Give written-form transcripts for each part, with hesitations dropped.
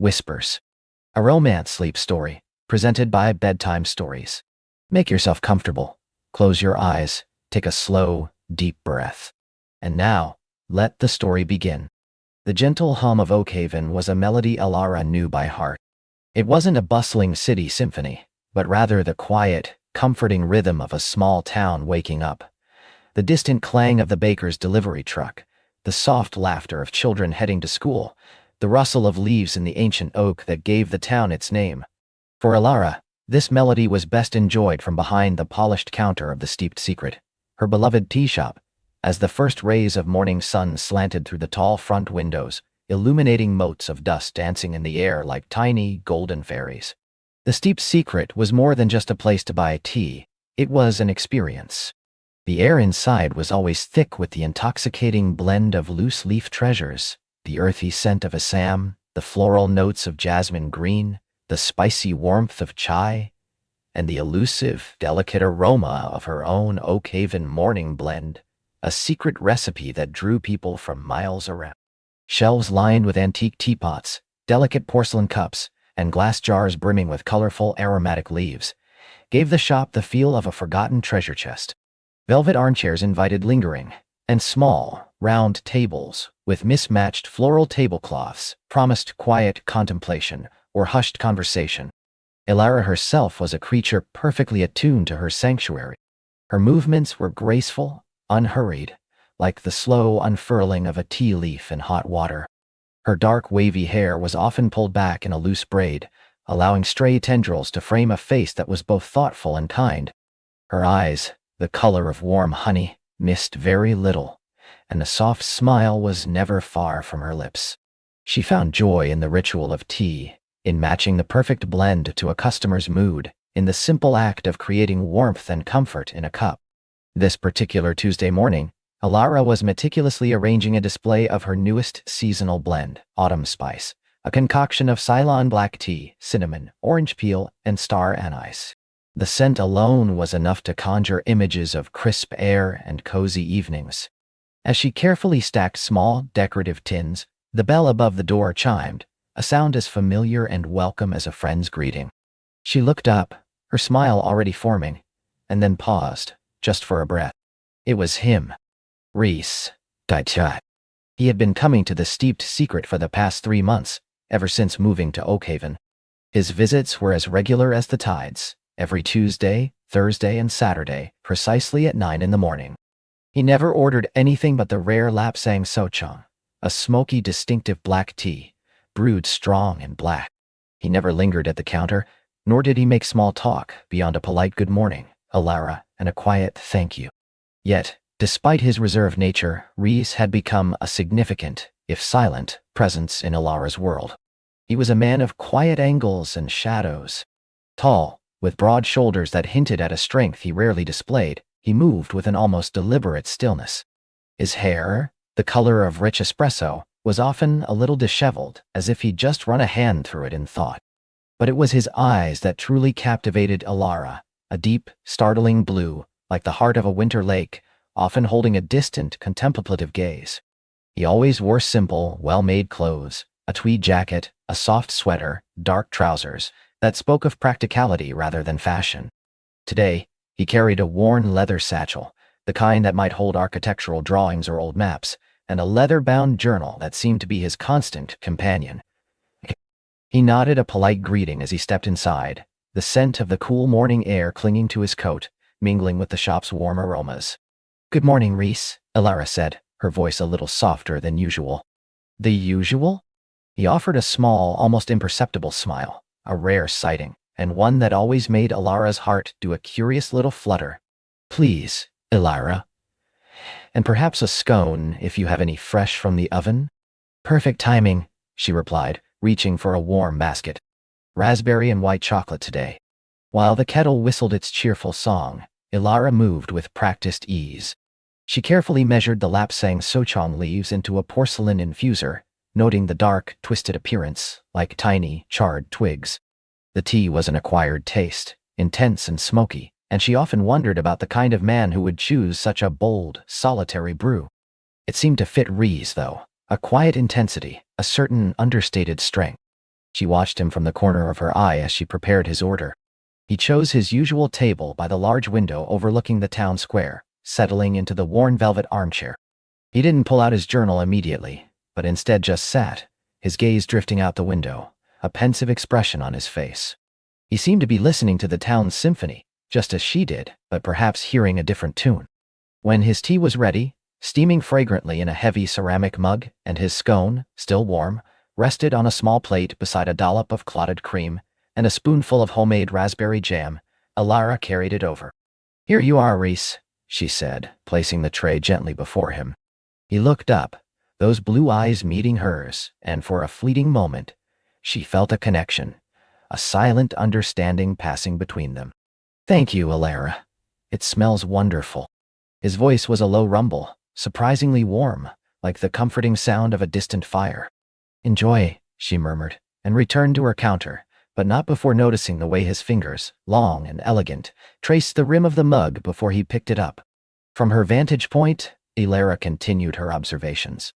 Whispers. A romance sleep story, presented by Bedtime Stories. Make yourself comfortable. Close your eyes. Take a slow, deep breath. And now, let the story begin. The gentle hum of Oakhaven was a melody Alara knew by heart. It wasn't a bustling city symphony, but rather the quiet, comforting rhythm of a small town waking up. The distant clang of the baker's delivery truck, the soft laughter of children heading to school, the rustle of leaves in the ancient oak that gave the town its name. For Alara, this melody was best enjoyed from behind the polished counter of the Steeped Secret, her beloved tea shop, as the first rays of morning sun slanted through the tall front windows, illuminating motes of dust dancing in the air like tiny, golden fairies. The Steeped Secret was more than just a place to buy tea. It was an experience. The air inside was always thick with the intoxicating blend of loose-leaf treasures, the earthy scent of Assam, the floral notes of jasmine green, the spicy warmth of chai, and the elusive, delicate aroma of her own Oakhaven morning blend, a secret recipe that drew people from miles around. Shelves lined with antique teapots, delicate porcelain cups, and glass jars brimming with colorful aromatic leaves gave the shop the feel of a forgotten treasure chest. Velvet armchairs invited lingering, and small, round tables with mismatched floral tablecloths promised quiet contemplation or hushed conversation. Alara herself was a creature perfectly attuned to her sanctuary. Her movements were graceful, unhurried, like the slow unfurling of a tea leaf in hot water. Her dark, wavy hair was often pulled back in a loose braid, allowing stray tendrils to frame a face that was both thoughtful and kind. Her eyes, the color of warm honey, missed very little, and a soft smile was never far from her lips. She found joy in the ritual of tea, in matching the perfect blend to a customer's mood, in the simple act of creating warmth and comfort in a cup. This particular Tuesday morning, Alara was meticulously arranging a display of her newest seasonal blend, Autumn Spice, a concoction of Ceylon black tea, cinnamon, orange peel, and star anise. The scent alone was enough to conjure images of crisp air and cozy evenings. As she carefully stacked small, decorative tins, the bell above the door chimed, a sound as familiar and welcome as a friend's greeting. She looked up, her smile already forming, and then paused, just for a breath. It was him. Reese. He had been coming to the Steeped Secret for the past 3 months, ever since moving to Oakhaven. His visits were as regular as the tides, every Tuesday, Thursday, and Saturday, precisely at 9 in the morning. He never ordered anything but the rare Lapsang Sochong, a smoky, distinctive black tea, brewed strong and black. He never lingered at the counter, nor did he make small talk beyond a polite good morning, Alara, and a quiet thank you. Yet, despite his reserved nature, Reese had become a significant, if silent, presence in Alara's world. He was a man of quiet angles and shadows. Tall, with broad shoulders that hinted at a strength he rarely displayed, he moved with an almost deliberate stillness. His hair, the color of rich espresso, was often a little disheveled, as if he'd just run a hand through it in thought. But it was his eyes that truly captivated Alara, a deep, startling blue, like the heart of a winter lake, often holding a distant, contemplative gaze. He always wore simple, well-made clothes, a tweed jacket, a soft sweater, dark trousers, that spoke of practicality rather than fashion. Today, he carried a worn leather satchel, the kind that might hold architectural drawings or old maps, and a leather-bound journal that seemed to be his constant companion. He nodded a polite greeting as he stepped inside, the scent of the cool morning air clinging to his coat, mingling with the shop's warm aromas. "Good morning, Reese," Alara said, her voice a little softer than usual. "The usual?" He offered a small, almost imperceptible smile, a rare sighting, and one that always made Alara's heart do a curious little flutter. "Please, Alara. And perhaps a scone, if you have any fresh from the oven?" "Perfect timing," she replied, reaching for a warm basket. "Raspberry and white chocolate today." While the kettle whistled its cheerful song, Alara moved with practiced ease. She carefully measured the Lapsang Sochong leaves into a porcelain infuser, noting the dark, twisted appearance, like tiny, charred twigs. The tea was an acquired taste, intense and smoky, and she often wondered about the kind of man who would choose such a bold, solitary brew. It seemed to fit Reese, though, a quiet intensity, a certain understated strength. She watched him from the corner of her eye as she prepared his order. He chose his usual table by the large window overlooking the town square, settling into the worn velvet armchair. He didn't pull out his journal immediately, but instead just sat, his gaze drifting out the window, a pensive expression on his face. He seemed to be listening to the town's symphony, just as she did, but perhaps hearing a different tune. When his tea was ready, steaming fragrantly in a heavy ceramic mug, and his scone, still warm, rested on a small plate beside a dollop of clotted cream and a spoonful of homemade raspberry jam, Elara carried it over. "Here you are, Reese," she said, placing the tray gently before him. He looked up, those blue eyes meeting hers, and for a fleeting moment, she felt a connection, a silent understanding passing between them. "Thank you, Elara. It smells wonderful." His voice was a low rumble, surprisingly warm, like the comforting sound of a distant fire. "Enjoy," she murmured, and returned to her counter, but not before noticing the way his fingers, long and elegant, traced the rim of the mug before he picked it up. From her vantage point, Elara continued her observations.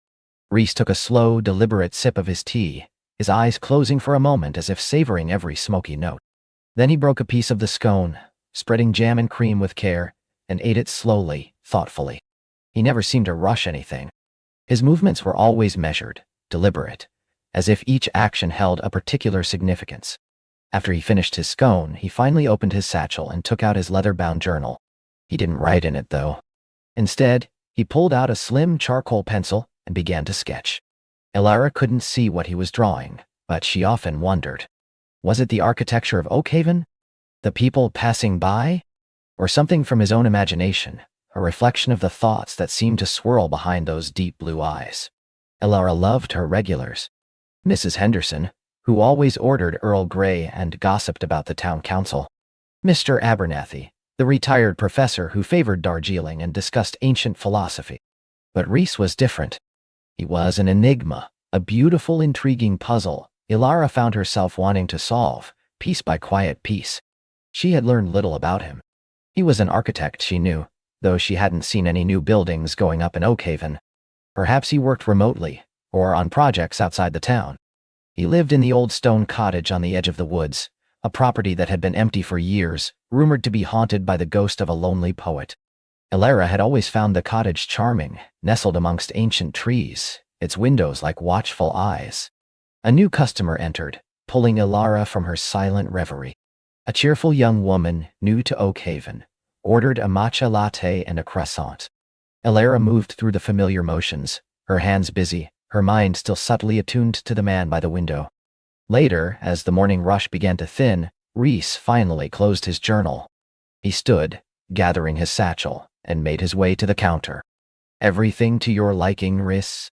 Reese took a slow, deliberate sip of his tea, his eyes closing for a moment as if savoring every smoky note. Then he broke a piece of the scone, spreading jam and cream with care, and ate it slowly, thoughtfully. He never seemed to rush anything. His movements were always measured, deliberate, as if each action held a particular significance. After he finished his scone, he finally opened his satchel and took out his leather-bound journal. He didn't write in it, though. Instead, he pulled out a slim charcoal pencil and began to sketch. Elara couldn't see what he was drawing, but she often wondered. Was it the architecture of Oakhaven? The people passing by? Or something from his own imagination, a reflection of the thoughts that seemed to swirl behind those deep blue eyes? Elara loved her regulars. Mrs. Henderson, who always ordered Earl Grey and gossiped about the town council. Mr. Abernathy, the retired professor who favored Darjeeling and discussed ancient philosophy. But Reese was different. He was an enigma, a beautiful, intriguing puzzle Elara found herself wanting to solve, piece by quiet piece. She had learned little about him. He was an architect, she knew, though she hadn't seen any new buildings going up in Oakhaven. Perhaps he worked remotely, or on projects outside the town. He lived in the old stone cottage on the edge of the woods, a property that had been empty for years, rumored to be haunted by the ghost of a lonely poet. Elara had always found the cottage charming, nestled amongst ancient trees, its windows like watchful eyes. A new customer entered, pulling Elara from her silent reverie. A cheerful young woman, new to Oakhaven, ordered a matcha latte and a croissant. Elara moved through the familiar motions, her hands busy, her mind still subtly attuned to the man by the window. Later, as the morning rush began to thin, Reese finally closed his journal. He stood, gathering his satchel, and made his way to the counter. "Everything to your liking, Reese?"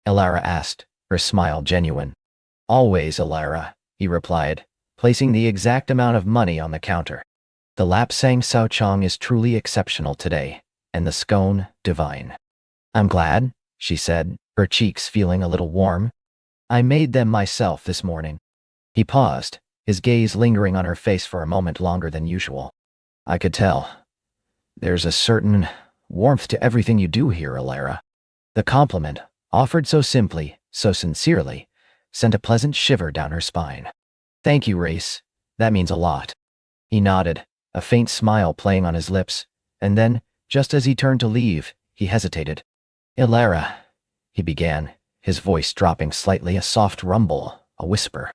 Elara asked, her smile genuine. "Always, Elara," he replied, placing the exact amount of money on the counter. "The lapsang souchong is truly exceptional today, and the scone divine." "I'm glad," she said, her cheeks feeling a little warm. "I made them myself this morning." He paused, his gaze lingering on her face for a moment longer than usual. "I could tell. There's a certain warmth to everything you do here, Elara." The compliment, offered so simply, so sincerely, sent a pleasant shiver down her spine. "Thank you, Reese. That means a lot." He nodded, a faint smile playing on his lips, and then, just as he turned to leave, he hesitated. "Elara," he began, his voice dropping slightly, a soft rumble, a whisper.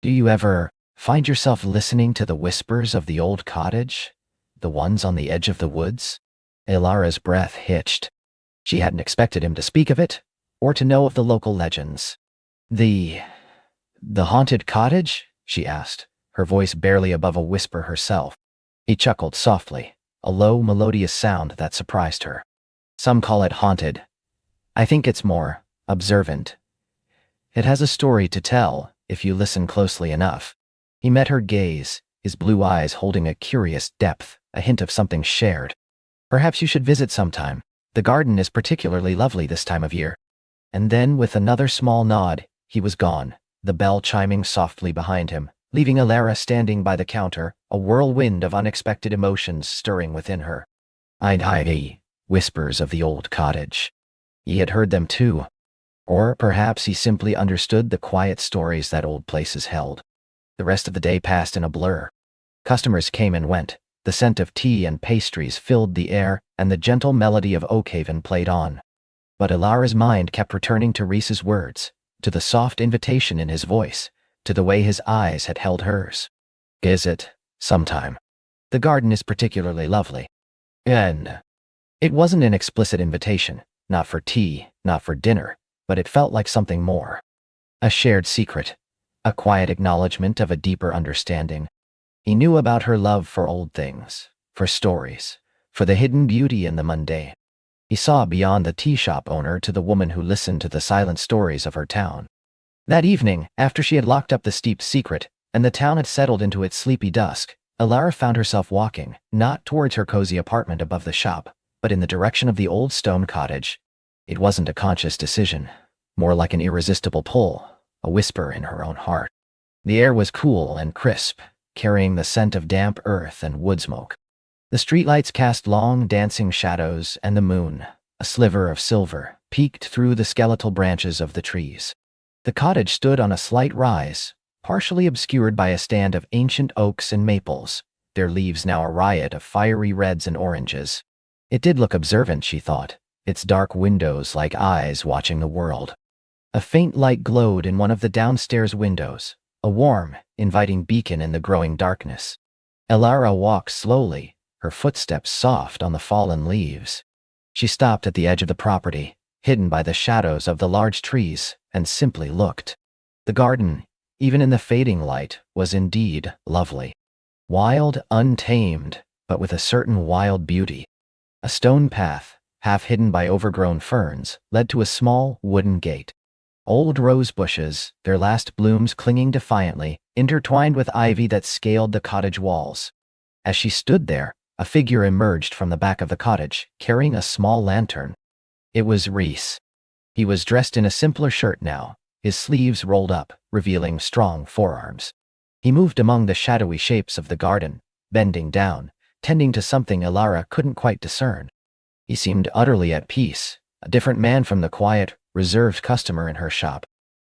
"Do you ever find yourself listening to the whispers of the old cottage? The ones on the edge of the woods?" Elara's breath hitched. She hadn't expected him to speak of it, or to know of the local legends. The haunted cottage?" she asked, her voice barely above a whisper herself. He chuckled softly, a low, melodious sound that surprised her. "Some call it haunted. I think it's more observant. It has a story to tell, if you listen closely enough." He met her gaze, his blue eyes holding a curious depth, a hint of something shared. "Perhaps you should visit sometime. The garden is particularly lovely this time of year." And then, with another small nod, he was gone, the bell chiming softly behind him, leaving Elara standing by the counter, a whirlwind of unexpected emotions stirring within her. "I'd whispers of the old cottage." He had heard them too. Or perhaps he simply understood the quiet stories that old places held. The rest of the day passed in a blur. Customers came and went. The scent of tea and pastries filled the air, and the gentle melody of Oakhaven played on. But Ilara's mind kept returning to Reese's words, to the soft invitation in his voice, to the way his eyes had held hers. Is it? Sometime. The garden is particularly lovely. And it wasn't an explicit invitation, not for tea, not for dinner, but it felt like something more. A shared secret, a quiet acknowledgement of a deeper understanding. He knew about her love for old things, for stories, for the hidden beauty in the mundane. He saw beyond the tea shop owner to the woman who listened to the silent stories of her town. That evening, after she had locked up the steeped secret, and the town had settled into its sleepy dusk, Ilara found herself walking, not towards her cozy apartment above the shop, but in the direction of the old stone cottage. It wasn't a conscious decision, more like an irresistible pull, a whisper in her own heart. The air was cool and crisp, carrying the scent of damp earth and wood smoke. The streetlights cast long, dancing shadows, and the moon, a sliver of silver, peeked through the skeletal branches of the trees. The cottage stood on a slight rise, partially obscured by a stand of ancient oaks and maples, their leaves now a riot of fiery reds and oranges. It did look observant, she thought, its dark windows like eyes watching the world. A faint light glowed in one of the downstairs windows, a warm, inviting beacon in the growing darkness. Ilara walked slowly, her footsteps soft on the fallen leaves. She stopped at the edge of the property, hidden by the shadows of the large trees, and simply looked. The garden, even in the fading light, was indeed lovely. Wild, untamed, but with a certain wild beauty. A stone path, half hidden by overgrown ferns, led to a small wooden gate. Old rose bushes, their last blooms clinging defiantly, intertwined with ivy that scaled the cottage walls. As she stood there, a figure emerged from the back of the cottage, carrying a small lantern. It was Reese. He was dressed in a simpler shirt now, his sleeves rolled up, revealing strong forearms. He moved among the shadowy shapes of the garden, bending down, tending to something Ilara couldn't quite discern. He seemed utterly at peace, a different man from the quiet, reserved customer in her shop.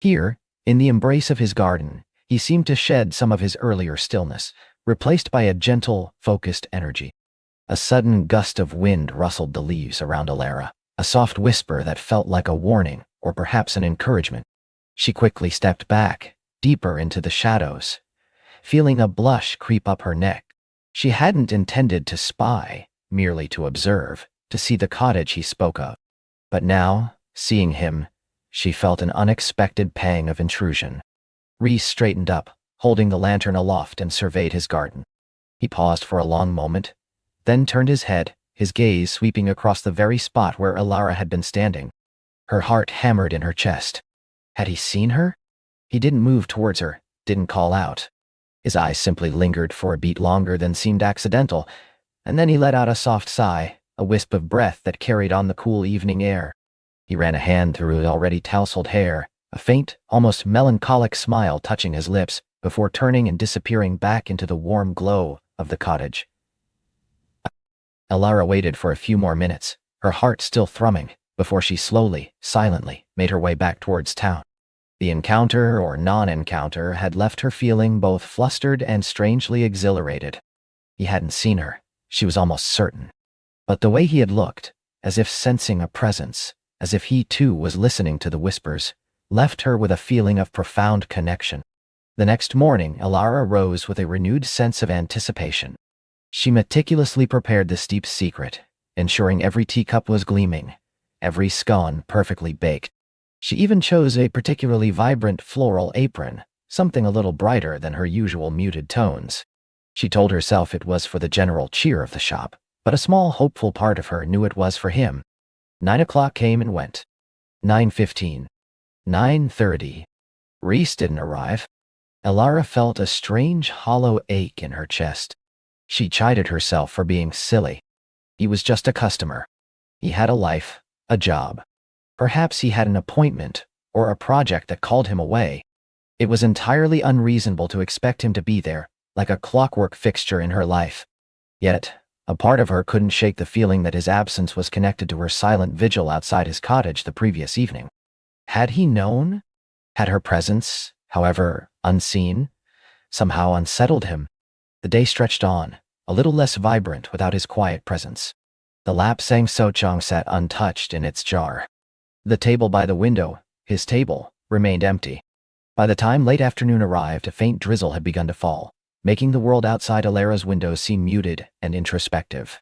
Here, in the embrace of his garden, he seemed to shed some of his earlier stillness, replaced by a gentle, focused energy. A sudden gust of wind rustled the leaves around Ilara, a soft whisper that felt like a warning, or perhaps an encouragement. She quickly stepped back, deeper into the shadows, feeling a blush creep up her neck. She hadn't intended to spy, merely to observe, to see the cottage he spoke of. But now, seeing him, she felt an unexpected pang of intrusion. Reese straightened up, holding the lantern aloft, and surveyed his garden. He paused for a long moment, then turned his head, his gaze sweeping across the very spot where Ilara had been standing. Her heart hammered in her chest. Had he seen her? He didn't move towards her, didn't call out. His eyes simply lingered for a beat longer than seemed accidental, and then he let out a soft sigh, a wisp of breath that carried on the cool evening air. He ran a hand through his already tousled hair, a faint, almost melancholic smile touching his lips, before turning and disappearing back into the warm glow of the cottage. Ilara waited for a few more minutes, her heart still thrumming, before she slowly, silently, made her way back towards town. The encounter or non-encounter had left her feeling both flustered and strangely exhilarated. He hadn't seen her, she was almost certain. But the way he had looked, as if sensing a presence, as if he too was listening to the whispers, left her with a feeling of profound connection. The next morning, Ilara rose with a renewed sense of anticipation. She meticulously prepared the steeped secret, ensuring every teacup was gleaming, every scone perfectly baked. She even chose a particularly vibrant floral apron, something a little brighter than her usual muted tones. She told herself it was for the general cheer of the shop, but a small hopeful part of her knew it was for him. 9 o'clock came and went. 9:15. 9:30. Reese didn't arrive. Ilara felt a strange hollow ache in her chest. She chided herself for being silly. He was just a customer. He had a life, a job. Perhaps he had an appointment, or a project that called him away. It was entirely unreasonable to expect him to be there, like a clockwork fixture in her life. Yet, a part of her couldn't shake the feeling that his absence was connected to her silent vigil outside his cottage the previous evening. Had he known? Had her presence, however unseen, somehow unsettled him? The day stretched on, a little less vibrant without his quiet presence. The lapsang sochong sat untouched in its jar. The table by the window, his table, remained empty. By the time late afternoon arrived, a faint drizzle had begun to fall, making the world outside Alara's windows seem muted and introspective.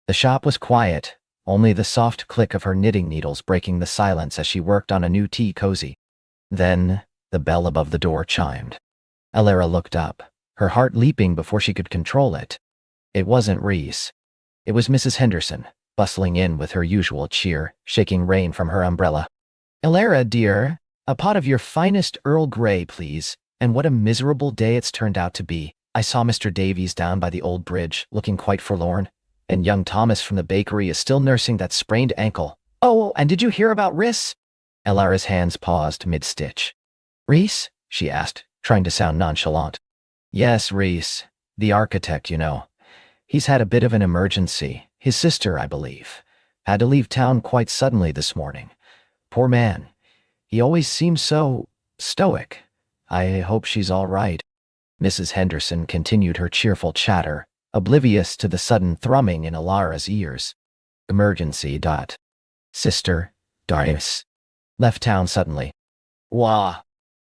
The shop was quiet, only the soft click of her knitting needles breaking the silence as she worked on a new tea cozy. Then, the bell above the door chimed. Alara looked up, her heart leaping before she could control it. It wasn't Reese. It was Mrs. Henderson, bustling in with her usual cheer, shaking rain from her umbrella. "Alara, dear, a pot of your finest Earl Grey, please. And what a miserable day it's turned out to be. I saw Mr. Davies down by the old bridge, looking quite forlorn, and young Thomas from the bakery is still nursing that sprained ankle. Oh, and did you hear about Rhys?" Alara's hands paused mid-stitch. "Rhys?" she asked, trying to sound nonchalant. "Yes, Rhys. The architect, you know. He's had a bit of an emergency. His sister, I believe, had to leave town quite suddenly this morning. Poor man. He always seems so stoic. I hope she's all right." Mrs. Henderson continued her cheerful chatter, oblivious to the sudden thrumming in Alara's ears. "Emergency. Sister, Darius. Left town suddenly." Wah!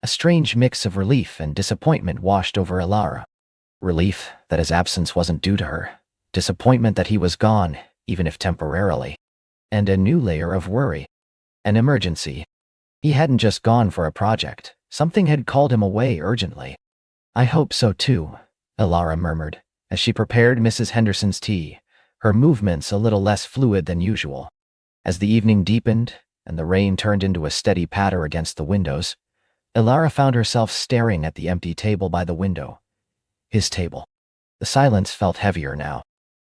A strange mix of relief and disappointment washed over Alara. Relief that his absence wasn't due to her. Disappointment that he was gone, even if temporarily. And a new layer of worry. An emergency. He hadn't just gone for a project. Something had called him away urgently. "I hope so too," Alara murmured, as she prepared Mrs. Henderson's tea, her movements a little less fluid than usual. As the evening deepened, and the rain turned into a steady patter against the windows, Alara found herself staring at the empty table by the window. His table. The silence felt heavier now.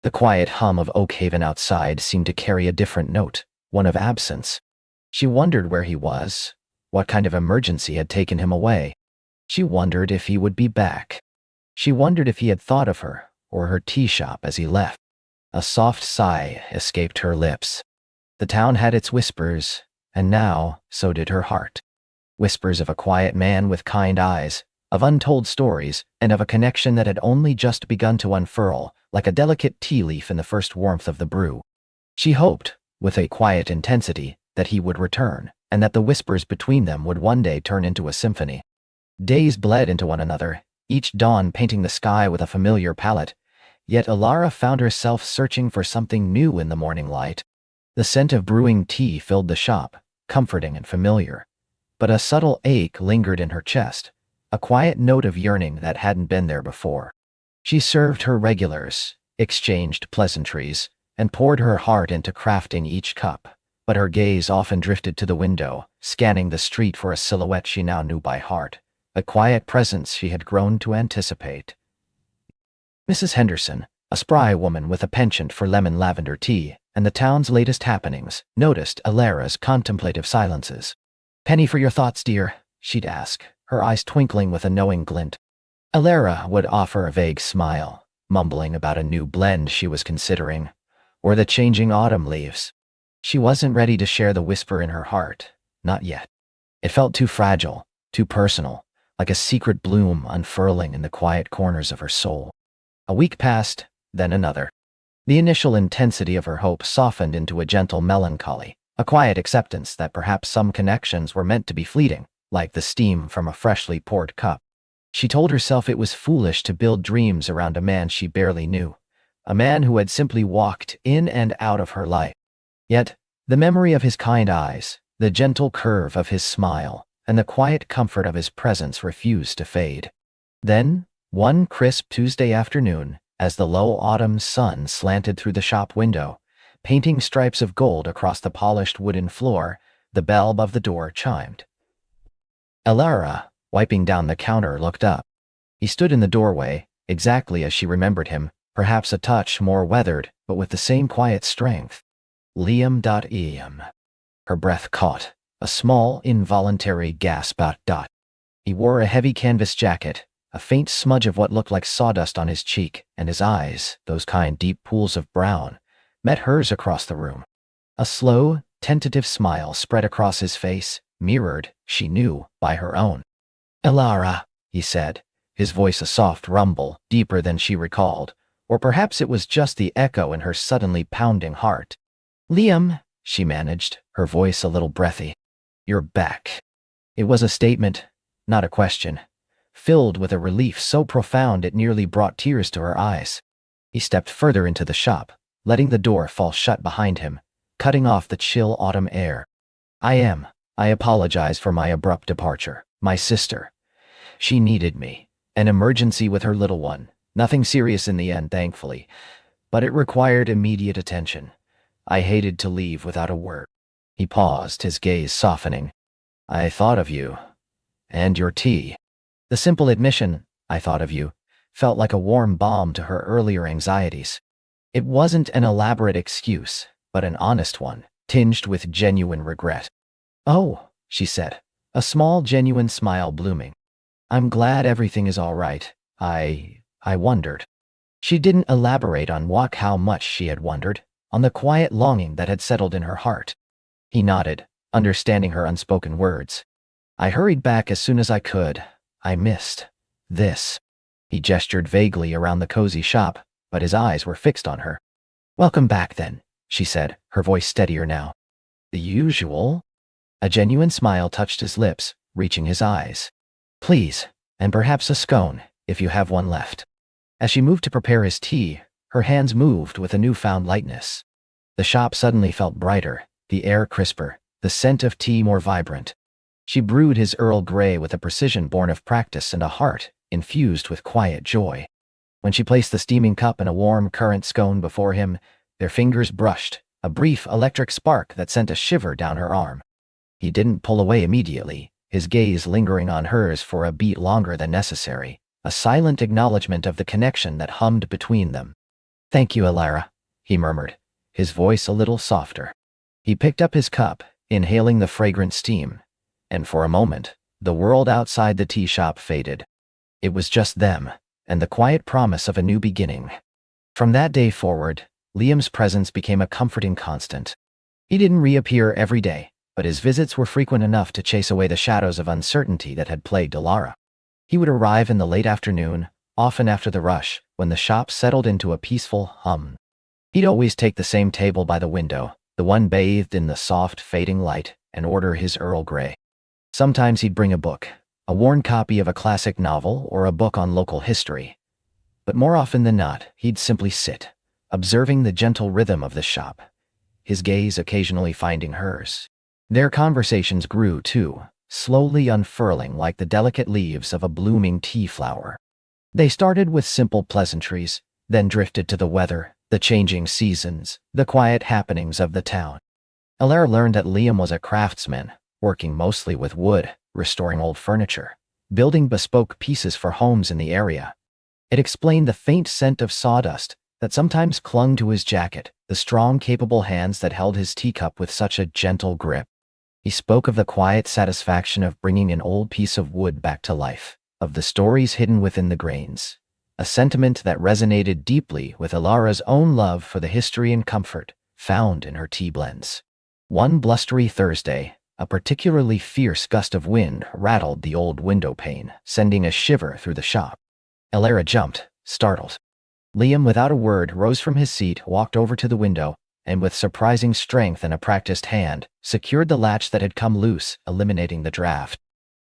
The quiet hum of Oakhaven outside seemed to carry a different note, one of absence. She wondered where he was, what kind of emergency had taken him away. She wondered if he would be back. She wondered if he had thought of her, or her tea shop as he left. A soft sigh escaped her lips. The town had its whispers, and now so did her heart. Whispers of a quiet man with kind eyes, of untold stories, and of a connection that had only just begun to unfurl, like a delicate tea leaf in the first warmth of the brew. She hoped, with a quiet intensity, that he would return, and that the whispers between them would one day turn into a symphony. Days bled into one another, each dawn painting the sky with a familiar palette, yet Alara found herself searching for something new in the morning light. The scent of brewing tea filled the shop, comforting and familiar, but a subtle ache lingered in her chest, a quiet note of yearning that hadn't been there before. She served her regulars, exchanged pleasantries, and poured her heart into crafting each cup, but her gaze often drifted to the window, scanning the street for a silhouette she now knew by heart, a quiet presence she had grown to anticipate. Mrs. Henderson, a spry woman with a penchant for lemon lavender tea and the town's latest happenings, noticed Alara's contemplative silences. "Penny for your thoughts, dear?" she'd ask, her eyes twinkling with a knowing glint. Alara would offer a vague smile, mumbling about a new blend she was considering, or the changing autumn leaves. She wasn't ready to share the whisper in her heart, not yet. It felt too fragile, too personal, like a secret bloom unfurling in the quiet corners of her soul. A week passed, then another. The initial intensity of her hope softened into a gentle melancholy, a quiet acceptance that perhaps some connections were meant to be fleeting, like the steam from a freshly poured cup. She told herself it was foolish to build dreams around a man she barely knew, a man who had simply walked in and out of her life. Yet, the memory of his kind eyes, the gentle curve of his smile, and the quiet comfort of his presence refused to fade. Then, one crisp Tuesday afternoon, as the low autumn sun slanted through the shop window, painting stripes of gold across the polished wooden floor, the bell above the door chimed. Alara, wiping down the counter, looked up. He stood in the doorway, exactly as she remembered him, perhaps a touch more weathered, but with the same quiet strength. Liam. Her breath caught, a small, involuntary gasp. He wore a heavy canvas jacket, a faint smudge of what looked like sawdust on his cheek, and his eyes, those kind deep pools of brown, met hers across the room. A slow, tentative smile spread across his face, mirrored, she knew, by her own. "Elara," he said, his voice a soft rumble, deeper than she recalled, or perhaps it was just the echo in her suddenly pounding heart. "Liam," she managed, her voice a little breathy. "You're back." It was a statement, not a question, filled with a relief so profound it nearly brought tears to her eyes. He stepped further into the shop, letting the door fall shut behind him, cutting off the chill autumn air. I apologize for my abrupt departure. My sister. She needed me. An emergency with her little one. Nothing serious in the end, thankfully, but it required immediate attention. I hated to leave without a word." He paused, his gaze softening. "I thought of you. And your tea." The simple admission, "I thought of you," felt like a warm balm to her earlier anxieties. It wasn't an elaborate excuse, but an honest one, tinged with genuine regret. "Oh," she said, a small, genuine smile blooming. "I'm glad everything is all right. I wondered." She didn't elaborate on how much she had wondered, on the quiet longing that had settled in her heart. He nodded, understanding her unspoken words. "I hurried back as soon as I could. I missed this." He gestured vaguely around the cozy shop, but his eyes were fixed on her. "Welcome back, then," she said, her voice steadier now. "The usual?" A genuine smile touched his lips, reaching his eyes. "Please, and perhaps a scone, if you have one left." As she moved to prepare his tea, her hands moved with a newfound lightness. The shop suddenly felt brighter, the air crisper, the scent of tea more vibrant. She brewed his Earl Grey with a precision born of practice and a heart infused with quiet joy. When she placed the steaming cup and a warm currant scone before him, their fingers brushed, a brief electric spark that sent a shiver down her arm. He didn't pull away immediately, his gaze lingering on hers for a beat longer than necessary, a silent acknowledgement of the connection that hummed between them. "Thank you, Elara," he murmured, his voice a little softer. He picked up his cup, inhaling the fragrant steam, and for a moment, the world outside the tea shop faded. It was just them, and the quiet promise of a new beginning. From that day forward, Liam's presence became a comforting constant. He didn't reappear every day, but his visits were frequent enough to chase away the shadows of uncertainty that had plagued Elara. He would arrive in the late afternoon, often after the rush, when the shop settled into a peaceful hum. He'd always take the same table by the window, the one bathed in the soft, fading light, and order his Earl Grey. Sometimes he'd bring a book, a worn copy of a classic novel or a book on local history. But more often than not, he'd simply sit, observing the gentle rhythm of the shop, his gaze occasionally finding hers. Their conversations grew, too, slowly unfurling like the delicate leaves of a blooming tea flower. They started with simple pleasantries, then drifted to the weather, the changing seasons, the quiet happenings of the town. Elara learned that Liam was a craftsman, working mostly with wood, restoring old furniture, building bespoke pieces for homes in the area. It explained the faint scent of sawdust that sometimes clung to his jacket, the strong, capable hands that held his teacup with such a gentle grip. He spoke of the quiet satisfaction of bringing an old piece of wood back to life, of the stories hidden within the grains, a sentiment that resonated deeply with Elara's own love for the history and comfort found in her tea blends. One blustery Thursday, a particularly fierce gust of wind rattled the old window pane, sending a shiver through the shop. Elara jumped, startled. Liam, without a word, rose from his seat, walked over to the window, and with surprising strength and a practiced hand, secured the latch that had come loose, eliminating the draft.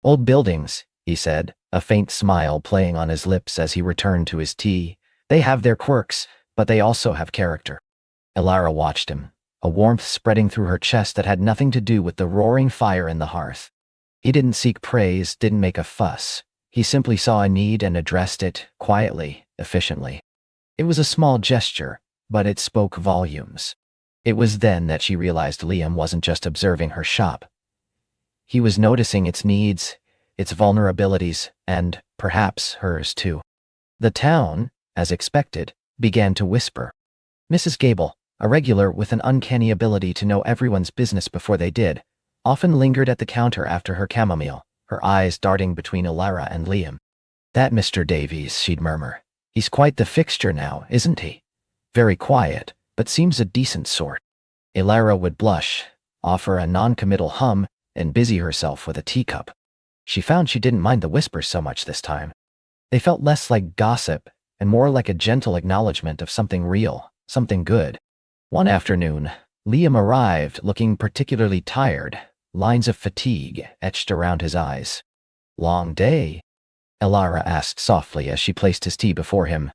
"Old buildings," he said, a faint smile playing on his lips as he returned to his tea. "They have their quirks, but they also have character." Elara watched him, a warmth spreading through her chest that had nothing to do with the roaring fire in the hearth. He didn't seek praise, didn't make a fuss. He simply saw a need and addressed it, quietly, efficiently. It was a small gesture, but it spoke volumes. It was then that she realized Liam wasn't just observing her shop. He was noticing its needs, its vulnerabilities, and, perhaps, hers too. The town, as expected, began to whisper. Mrs. Gable, a regular with an uncanny ability to know everyone's business before they did, often lingered at the counter after her chamomile, her eyes darting between Elara and Liam. "That Mr. Davies," she'd murmur. "He's quite the fixture now, isn't he? Very quiet, but seems a decent sort." Elara would blush, offer a non-committal hum, and busy herself with a teacup. She found she didn't mind the whispers so much this time. They felt less like gossip and more like a gentle acknowledgement of something real, something good. One afternoon, Liam arrived looking particularly tired, lines of fatigue etched around his eyes. "Long day?" Elara asked softly as she placed his tea before him.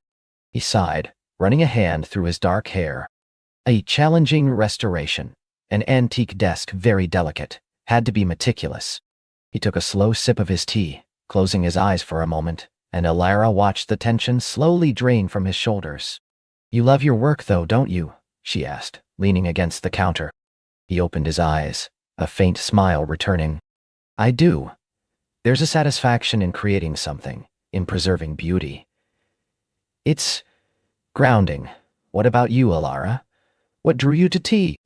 He sighed, running a hand through his dark hair. "A challenging restoration. An antique desk, very delicate. Had to be meticulous." He took a slow sip of his tea, closing his eyes for a moment, and Elara watched the tension slowly drain from his shoulders. "You love your work though, don't you?" she asked, leaning against the counter. He opened his eyes, a faint smile returning. "I do. There's a satisfaction in creating something, in preserving beauty. It's grounding. What about you, Elara? What drew you to tea?"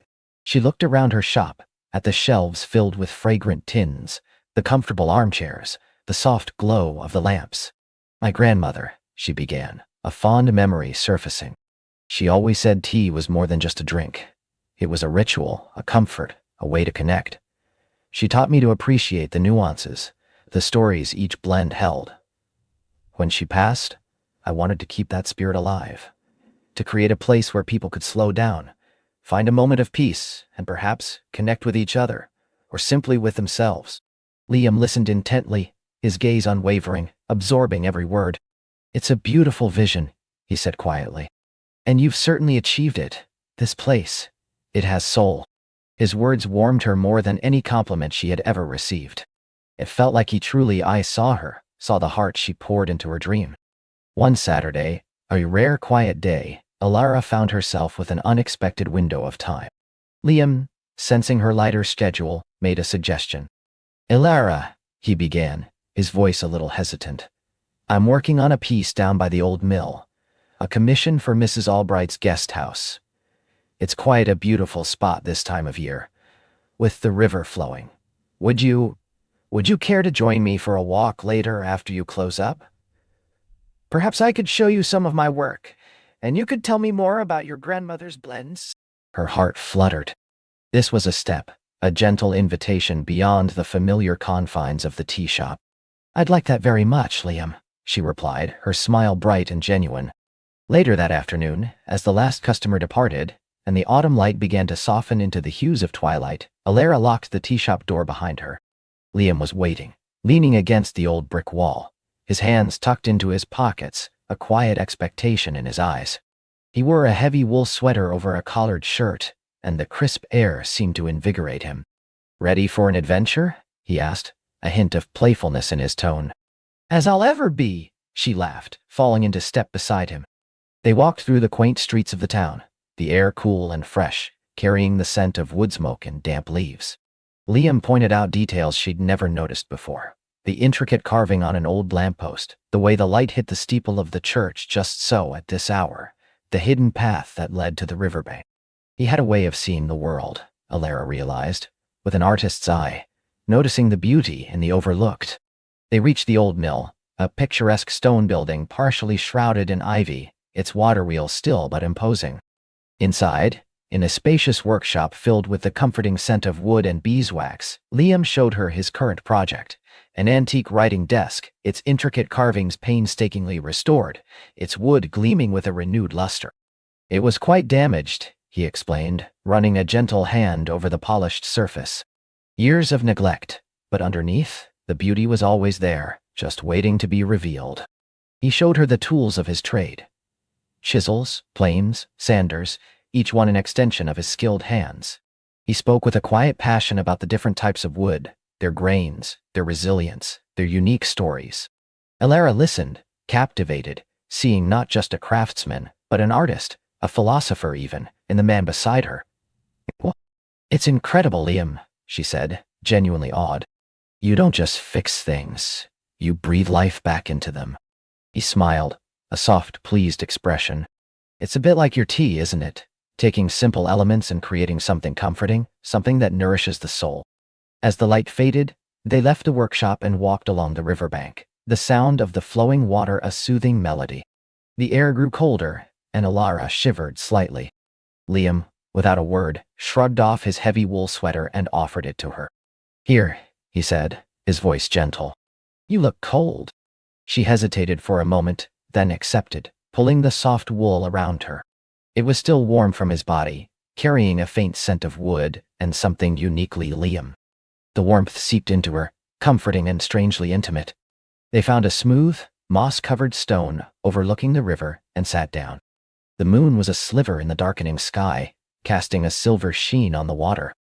She looked around her shop, at the shelves filled with fragrant tins, the comfortable armchairs, the soft glow of the lamps. "My grandmother," she began, a fond memory surfacing. "She always said tea was more than just a drink. It was a ritual, a comfort, a way to connect. She taught me to appreciate the nuances, the stories each blend held. When she passed, I wanted to keep that spirit alive, to create a place where people could slow down, find a moment of peace, and perhaps connect with each other, or simply with themselves." Liam listened intently, his gaze unwavering, absorbing every word. "It's a beautiful vision," he said quietly. "And you've certainly achieved it. This place, it has soul." His words warmed her more than any compliment she had ever received. It felt like he truly saw her, saw the heart she poured into her dream. One Saturday, a rare quiet day, Elara found herself with an unexpected window of time. Liam, sensing her lighter schedule, made a suggestion. "Elara," he began, his voice a little hesitant. "I'm working on a piece down by the old mill, a commission for Mrs. Albright's guest house. It's quite a beautiful spot this time of year, with the river flowing. Would you care to join me for a walk later after you close up? Perhaps I could show you some of my work, and you could tell me more about your grandmother's blends." Her heart fluttered. This was a step, a gentle invitation beyond the familiar confines of the tea shop. "I'd like that very much, Liam," she replied, her smile bright and genuine. Later that afternoon, as the last customer departed, and the autumn light began to soften into the hues of twilight, Elara locked the tea shop door behind her. Liam was waiting, leaning against the old brick wall, his hands tucked into his pockets, a quiet expectation in his eyes. He wore a heavy wool sweater over a collared shirt, and the crisp air seemed to invigorate him. "Ready for an adventure?" he asked, a hint of playfulness in his tone. "As I'll ever be," she laughed, falling into step beside him. They walked through the quaint streets of the town, the air cool and fresh, carrying the scent of wood smoke and damp leaves. Liam pointed out details she'd never noticed before. The intricate carving on an old lamppost, the way the light hit the steeple of the church just so at this hour, the hidden path that led to the riverbank. He had a way of seeing the world, Elara realized, with an artist's eye, noticing the beauty in the overlooked. They reached the old mill, a picturesque stone building partially shrouded in ivy, its water wheel still but imposing. Inside, in a spacious workshop filled with the comforting scent of wood and beeswax, Liam showed her his current project, an antique writing desk, its intricate carvings painstakingly restored, its wood gleaming with a renewed luster. "It was quite damaged," he explained, running a gentle hand over the polished surface. "Years of neglect, but underneath, the beauty was always there, just waiting to be revealed." He showed her the tools of his trade. Chisels, planes, sanders, each one an extension of his skilled hands. He spoke with a quiet passion about the different types of wood, their grains, their resilience, their unique stories. Elara listened, captivated, seeing not just a craftsman, but an artist, a philosopher even, in the man beside her. "Well, it's incredible, Liam," she said, genuinely awed. "You don't just fix things, you breathe life back into them." He smiled, a soft, pleased expression. "It's a bit like your tea, isn't it? Taking simple elements and creating something comforting, something that nourishes the soul." As the light faded, they left the workshop and walked along the riverbank, the sound of the flowing water a soothing melody. The air grew colder, and Elara shivered slightly. Liam, without a word, shrugged off his heavy wool sweater and offered it to her. "Here," he said, his voice gentle. "You look cold." She hesitated for a moment, then accepted, pulling the soft wool around her. It was still warm from his body, carrying a faint scent of wood and something uniquely Liam. The warmth seeped into her, comforting and strangely intimate. They found a smooth, moss-covered stone overlooking the river and sat down. The moon was a sliver in the darkening sky, casting a silver sheen on the water.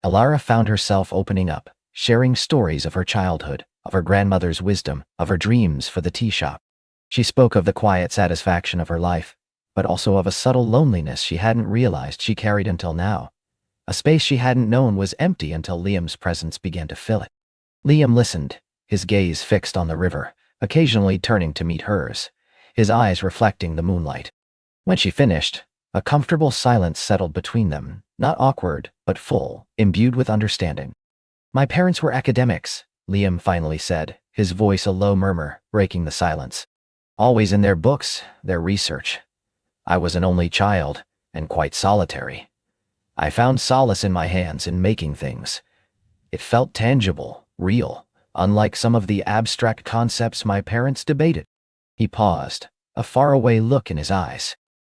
Alara found herself opening up, sharing stories of her childhood, of her grandmother's wisdom, of her dreams for the tea shop. She spoke of the quiet satisfaction of her life, but also of a subtle loneliness she hadn't realized she carried until now. A space she hadn't known was empty until Liam's presence began to fill it. Liam listened, his gaze fixed on the river, occasionally turning to meet hers, his eyes reflecting the moonlight. When she finished, a comfortable silence settled between them, not awkward, but full, imbued with understanding. "My parents were academics," Liam finally said, his voice a low murmur, breaking the silence. "Always in their books, their research. I was an only child, and quite solitary. I found solace in my hands in making things. It felt tangible, real, unlike some of the abstract concepts my parents debated." He paused, a faraway look in his eyes.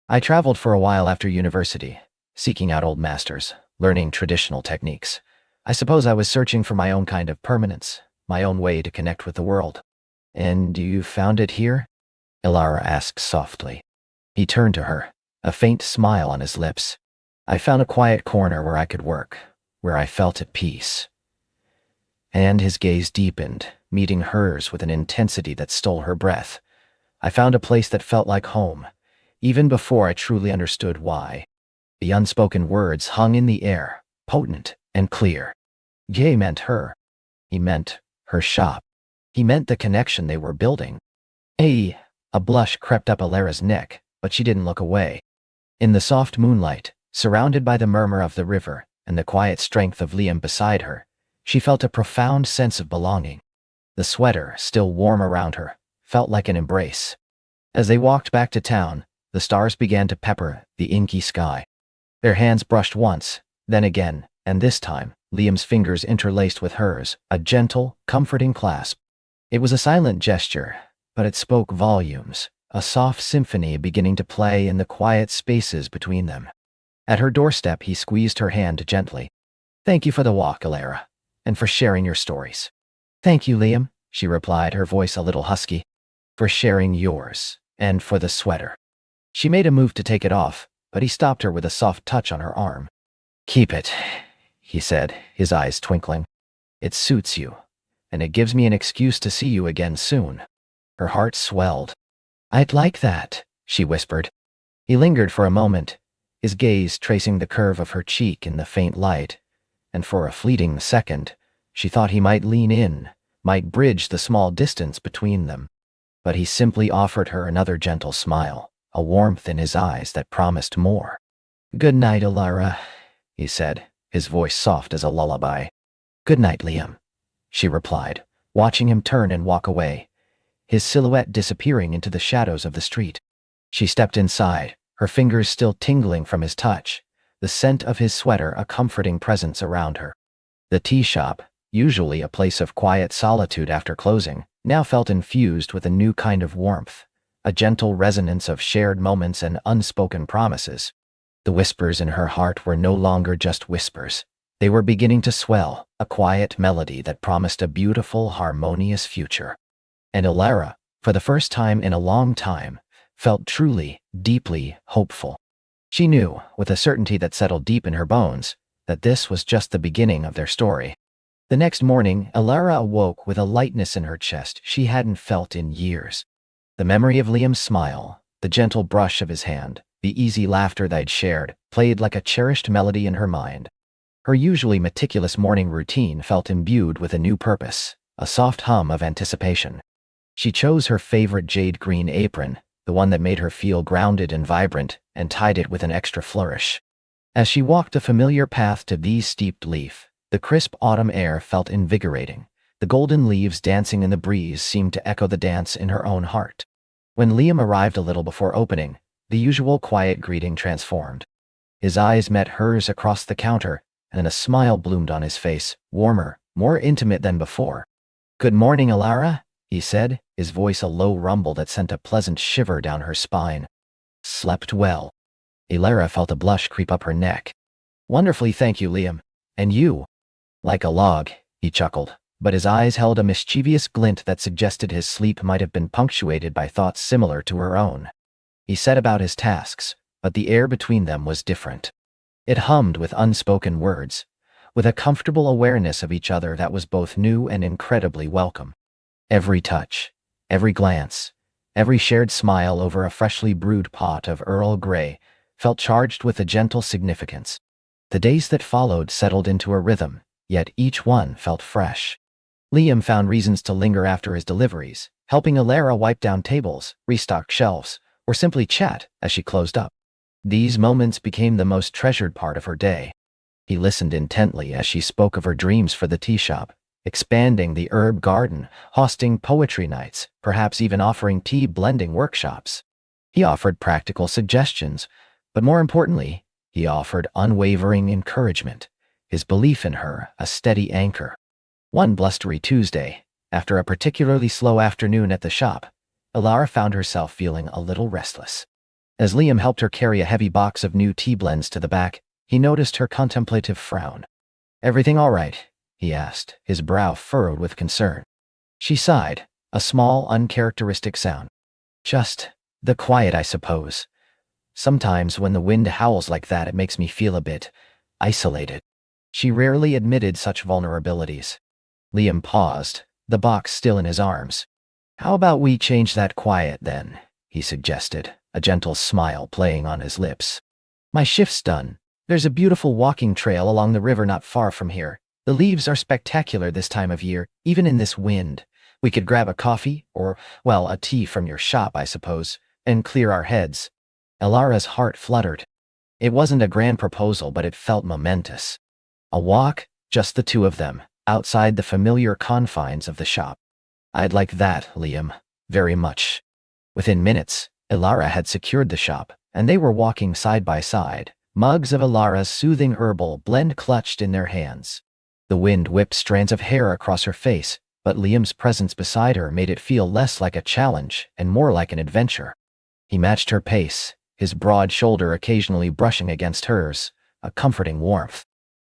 "I traveled for a while after university, seeking out old masters, learning traditional techniques. I suppose I was searching for my own kind of permanence, my own way to connect with the world." "And you found it here?" Alara asked softly. He turned to her, a faint smile on his lips. "I found a quiet corner where I could work, where I felt at peace." And his gaze deepened, meeting hers with an intensity that stole her breath. "I found a place that felt like home, even before I truly understood why." The unspoken words hung in the air, potent and clear. Gay meant her. He meant her shop. He meant the connection they were building. A blush crept up Alara's neck, but she didn't look away. In the soft moonlight, surrounded by the murmur of the river and the quiet strength of Liam beside her, she felt a profound sense of belonging. The sweater, still warm around her, felt like an embrace. As they walked back to town, the stars began to pepper the inky sky. Their hands brushed once, then again, and this time, Liam's fingers interlaced with hers, a gentle, comforting clasp. It was a silent gesture, but it spoke volumes, a soft symphony beginning to play in the quiet spaces between them. At her doorstep, he squeezed her hand gently. "Thank you for the walk, Alara, and for sharing your stories." "Thank you, Liam," she replied, her voice a little husky. "For sharing yours, and for the sweater." She made a move to take it off, but he stopped her with a soft touch on her arm. "Keep it," he said, his eyes twinkling. "It suits you, and it gives me an excuse to see you again soon." Her heart swelled. "I'd like that," she whispered. He lingered for a moment, his gaze tracing the curve of her cheek in the faint light, and for a fleeting second, she thought he might lean in, might bridge the small distance between them. But he simply offered her another gentle smile, a warmth in his eyes that promised more. "Good night, Alara," he said, his voice soft as a lullaby. "Good night, Liam," she replied, watching him turn and walk away, his silhouette disappearing into the shadows of the street. She stepped inside, her fingers still tingling from his touch, the scent of his sweater a comforting presence around her. The tea shop, usually a place of quiet solitude after closing, now felt infused with a new kind of warmth, a gentle resonance of shared moments and unspoken promises. The whispers in her heart were no longer just whispers. They were beginning to swell, a quiet melody that promised a beautiful, harmonious future. And Alara, for the first time in a long time, felt truly, deeply hopeful. She knew, with a certainty that settled deep in her bones, that this was just the beginning of their story. The next morning, Alara awoke with a lightness in her chest she hadn't felt in years. The memory of Liam's smile, the gentle brush of his hand, the easy laughter they'd shared, played like a cherished melody in her mind. Her usually meticulous morning routine felt imbued with a new purpose, a soft hum of anticipation. She chose her favorite jade green apron, the one that made her feel grounded and vibrant, and tied it with an extra flourish. As she walked the familiar path to the steeped leaf, the crisp autumn air felt invigorating. The golden leaves dancing in the breeze seemed to echo the dance in her own heart. When Liam arrived a little before opening, the usual quiet greeting transformed. His eyes met hers across the counter, and a smile bloomed on his face, warmer, more intimate than before. "Good morning, Alara," he said, his voice a low rumble that sent a pleasant shiver down her spine. "Slept well." Alara felt a blush creep up her neck. "Wonderfully, thank you, Liam. And you?" "Like a log," he chuckled, but his eyes held a mischievous glint that suggested his sleep might have been punctuated by thoughts similar to her own. He set about his tasks, but the air between them was different. It hummed with unspoken words, with a comfortable awareness of each other that was both new and incredibly welcome. Every touch, every glance, every shared smile over a freshly brewed pot of Earl Grey felt charged with a gentle significance. The days that followed settled into a rhythm, yet each one felt fresh. Liam found reasons to linger after his deliveries, helping Alara wipe down tables, restock shelves, or simply chat as she closed up. These moments became the most treasured part of her day. He listened intently as she spoke of her dreams for the tea shop, expanding the herb garden, hosting poetry nights, perhaps even offering tea blending workshops. He offered practical suggestions, but more importantly, he offered unwavering encouragement, his belief in her a steady anchor. One blustery Tuesday, after a particularly slow afternoon at the shop, Alara found herself feeling a little restless. As Liam helped her carry a heavy box of new tea blends to the back, he noticed her contemplative frown. "Everything all right?" he asked, his brow furrowed with concern. She sighed, a small, uncharacteristic sound. "Just the quiet, I suppose. Sometimes when the wind howls like that, it makes me feel a bit isolated." She rarely admitted such vulnerabilities. Liam paused, the box still in his arms. "How about we change that quiet then?" he suggested, a gentle smile playing on his lips. "My shift's done. There's a beautiful walking trail along the river not far from here. The leaves are spectacular this time of year, even in this wind. We could grab a coffee, or, well, a tea from your shop, I suppose, and clear our heads." Alara's heart fluttered. It wasn't a grand proposal, but it felt momentous. A walk, just the two of them, outside the familiar confines of the shop. "I'd like that, Liam. Very much." Within minutes, Alara had secured the shop, and they were walking side by side, mugs of Alara's soothing herbal blend clutched in their hands. The wind whipped strands of hair across her face, but Liam's presence beside her made it feel less like a challenge and more like an adventure. He matched her pace, his broad shoulder occasionally brushing against hers, a comforting warmth.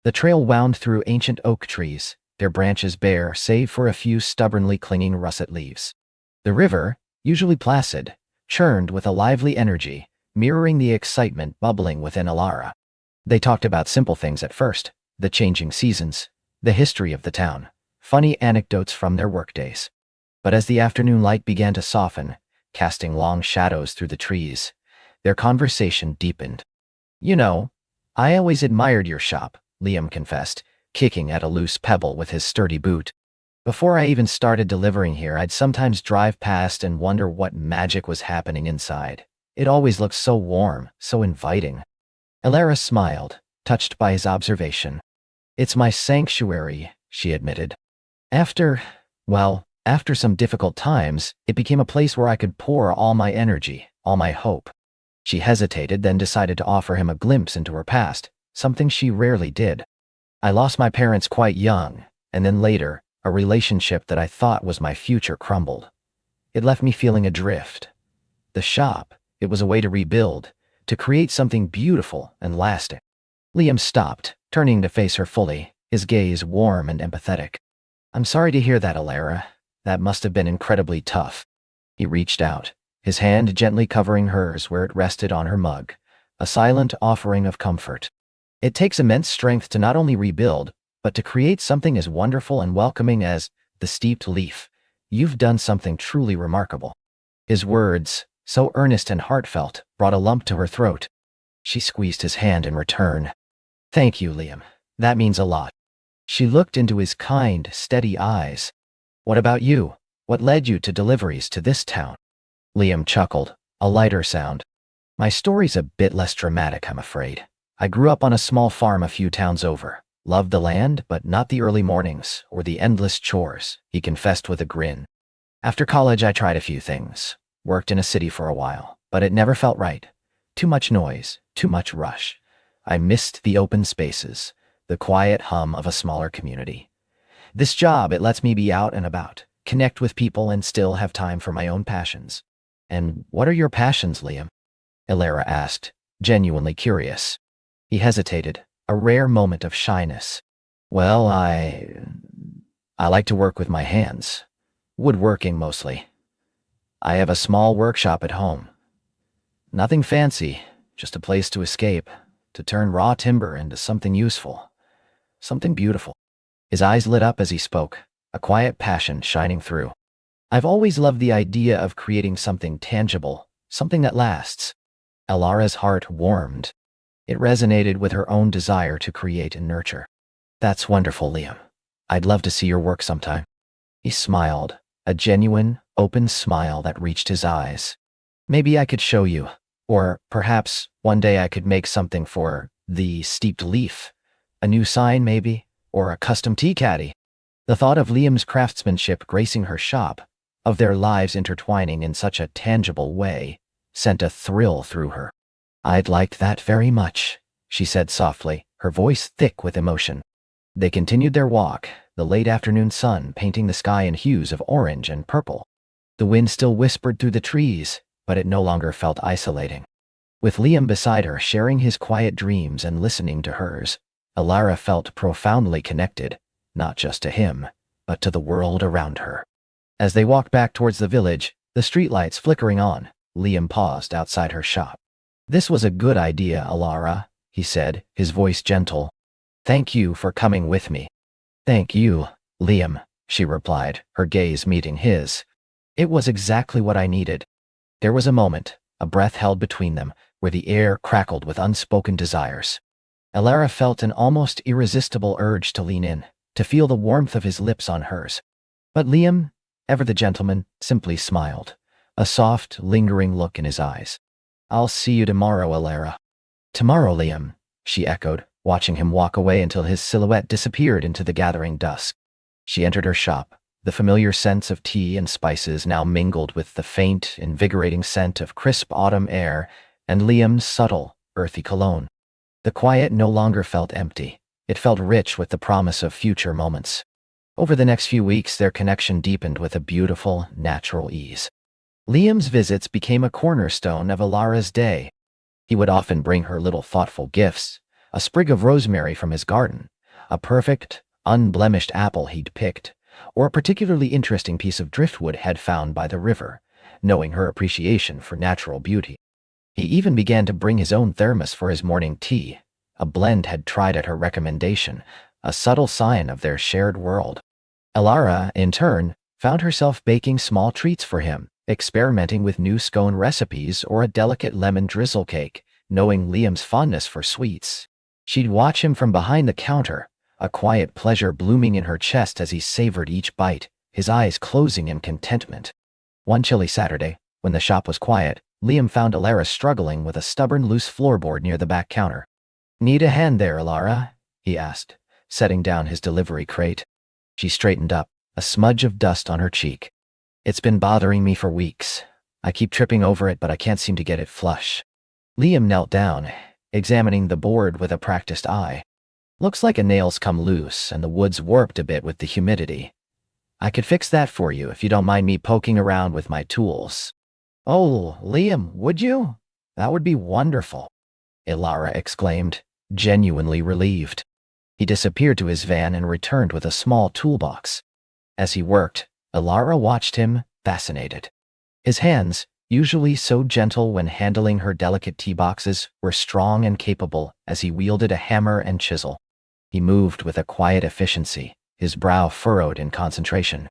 The trail wound through ancient oak trees, their branches bare save for a few stubbornly clinging russet leaves. The river, usually placid, churned with a lively energy, mirroring the excitement bubbling within Alara. They talked about simple things at first, the changing seasons, the history of the town, funny anecdotes from their workdays. But as the afternoon light began to soften, casting long shadows through the trees, their conversation deepened. "You know, I always admired your shop," Liam confessed, kicking at a loose pebble with his sturdy boot. "Before I even started delivering here, I'd sometimes drive past and wonder what magic was happening inside. It always looked so warm, so inviting." Alara smiled, touched by his observation. "It's my sanctuary," she admitted. After some difficult times, it became a place where I could pour all my energy, all my hope." She hesitated, then decided to offer him a glimpse into her past, something she rarely did. "I lost my parents quite young, and then later, a relationship that I thought was my future crumbled. It left me feeling adrift. The shop, it was a way to rebuild, to create something beautiful and lasting." Liam stopped, turning to face her fully, his gaze warm and empathetic. "I'm sorry to hear that, Alara. That must have been incredibly tough." He reached out, his hand gently covering hers where it rested on her mug, a silent offering of comfort. "It takes immense strength to not only rebuild, but to create something as wonderful and welcoming as the steeped leaf. You've done something truly remarkable." His words, so earnest and heartfelt, brought a lump to her throat. She squeezed his hand in return. "Thank you, Liam. That means a lot." She looked into his kind, steady eyes. "What about you? What led you to deliveries to this town?" Liam chuckled, a lighter sound. "My story's a bit less dramatic, I'm afraid. I grew up on a small farm a few towns over. Loved the land, but not the early mornings or the endless chores," he confessed with a grin. "After college, I tried a few things. Worked in a city for a while, but it never felt right. Too much noise, too much rush. I missed the open spaces, the quiet hum of a smaller community. This job, it lets me be out and about, connect with people, and still have time for my own passions. And what are your passions, Liam? Elara asked, genuinely curious. He hesitated, a rare moment of shyness. Well, I like to work with my hands. Woodworking mostly. I have a small workshop at home. Nothing fancy, just a place to escape, to turn raw timber into something useful, something beautiful. His eyes lit up as he spoke, a quiet passion shining through. I've always loved the idea of creating something tangible, something that lasts. Elara's heart warmed. It resonated with her own desire to create and nurture. That's wonderful, Liam. I'd love to see your work sometime. He smiled, a genuine, open smile that reached his eyes. Maybe I could show you, or perhaps one day I could make something for the steeped leaf. A new sign, maybe, or a custom tea caddy. The thought of Liam's craftsmanship gracing her shop, of their lives intertwining in such a tangible way, sent a thrill through her. I'd like that very much, she said softly, her voice thick with emotion. They continued their walk, the late afternoon sun painting the sky in hues of orange and purple. The wind still whispered through the trees, but it no longer felt isolating. With Liam beside her, sharing his quiet dreams and listening to hers, Elara felt profoundly connected, not just to him, but to the world around her. As they walked back towards the village, the streetlights flickering on, Liam paused outside her shop. This was a good idea, Elara, he said, his voice gentle. Thank you for coming with me. Thank you, Liam, she replied, her gaze meeting his. It was exactly what I needed. There was a moment, a breath held between them, where the air crackled with unspoken desires. Elara felt an almost irresistible urge to lean in, to feel the warmth of his lips on hers. But Liam, ever the gentleman, simply smiled, a soft, lingering look in his eyes. I'll see you tomorrow, Elara. Tomorrow, Liam, she echoed, watching him walk away until his silhouette disappeared into the gathering dusk. She entered her shop, the familiar scents of tea and spices now mingled with the faint, invigorating scent of crisp autumn air and Liam's subtle, earthy cologne. The quiet no longer felt empty. It felt rich with the promise of future moments. Over the next few weeks, their connection deepened with a beautiful, natural ease. Liam's visits became a cornerstone of Elara's day. He would often bring her little thoughtful gifts, a sprig of rosemary from his garden, a perfect, unblemished apple he'd picked, or a particularly interesting piece of driftwood had found by the river, knowing her appreciation for natural beauty. He even began to bring his own thermos for his morning tea, a blend had tried at her recommendation, a subtle sign of their shared world. Elara, in turn, found herself baking small treats for him, experimenting with new scone recipes or a delicate lemon drizzle cake, knowing Liam's fondness for sweets. She'd watch him from behind the counter, a quiet pleasure blooming in her chest as he savored each bite, his eyes closing in contentment. One chilly Saturday, when the shop was quiet, Liam found Elara struggling with a stubborn loose floorboard near the back counter. Need a hand there, Elara? He asked, setting down his delivery crate. She straightened up, a smudge of dust on her cheek. It's been bothering me for weeks. I keep tripping over it, but I can't seem to get it flush. Liam knelt down, examining the board with a practiced eye. Looks like a nail's come loose and the wood's warped a bit with the humidity. I could fix that for you if you don't mind me poking around with my tools. Oh, Liam, would you? That would be wonderful, Elara exclaimed, genuinely relieved. He disappeared to his van and returned with a small toolbox. As he worked, Elara watched him, fascinated. His hands, usually so gentle when handling her delicate tea boxes, were strong and capable as he wielded a hammer and chisel. He moved with a quiet efficiency, his brow furrowed in concentration.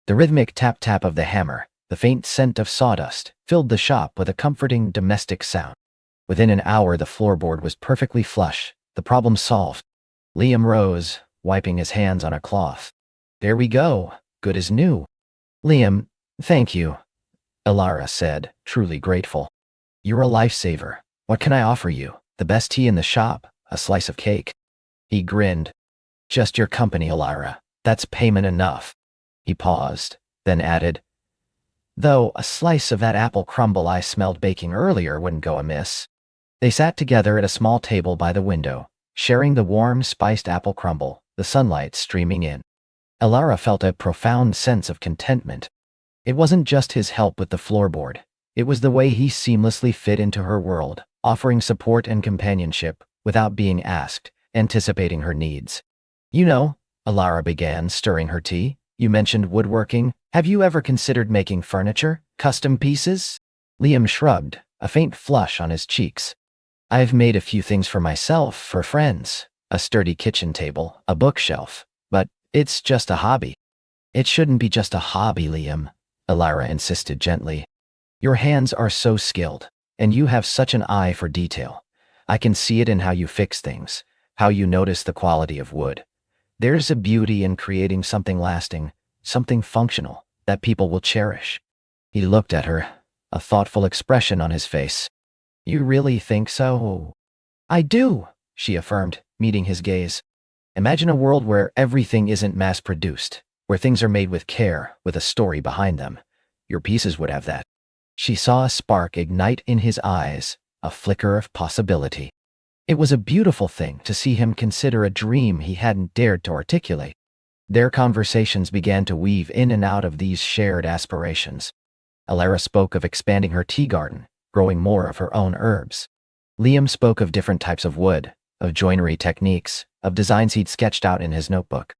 The rhythmic tap-tap of the hammer, the faint scent of sawdust, filled the shop with a comforting domestic sound. Within an hour, the floorboard was perfectly flush, the problem solved. Liam rose, wiping his hands on a cloth. There we go, good as new. Liam, thank you, Elara said, truly grateful. You're a lifesaver. What can I offer you? The best tea in the shop, a slice of cake. He grinned. Just your company, Elara. That's payment enough. He paused, then added, though a slice of that apple crumble I smelled baking earlier wouldn't go amiss. They sat together at a small table by the window, sharing the warm, spiced apple crumble, the sunlight streaming in. Elara felt a profound sense of contentment. It wasn't just his help with the floorboard. It was the way he seamlessly fit into her world, offering support and companionship without being asked, anticipating her needs. You know, Elara began, stirring her tea. You mentioned woodworking. Have you ever considered making furniture? Custom pieces? Liam shrugged, a faint flush on his cheeks. I've made a few things for myself, for friends. A sturdy kitchen table, a bookshelf. But it's just a hobby. It shouldn't be just a hobby, Liam, Elara insisted gently. Your hands are so skilled, and you have such an eye for detail. I can see it in how you fix things, how you notice the quality of wood. There's a beauty in creating something lasting, something functional, that people will cherish. He looked at her, a thoughtful expression on his face. You really think so? I do, she affirmed, meeting his gaze. Imagine a world where everything isn't mass-produced, where things are made with care, with a story behind them. Your pieces would have that. She saw a spark ignite in his eyes, a flicker of possibility. It was a beautiful thing to see him consider a dream he hadn't dared to articulate. Their conversations began to weave in and out of these shared aspirations. Elara spoke of expanding her tea garden, growing more of her own herbs. Liam spoke of different types of wood, of joinery techniques, of designs he'd sketched out in his notebook.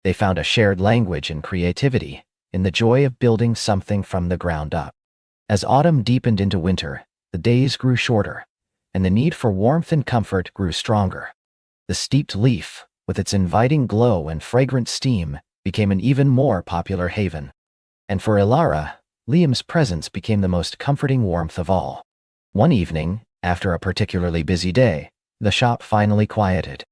They found a shared language in creativity, in the joy of building something from the ground up. As autumn deepened into winter, the days grew shorter, and the need for warmth and comfort grew stronger. The steeped leaf, with its inviting glow and fragrant steam, became an even more popular haven. And for Elara, Liam's presence became the most comforting warmth of all. One evening, after a particularly busy day, the shop finally quieted.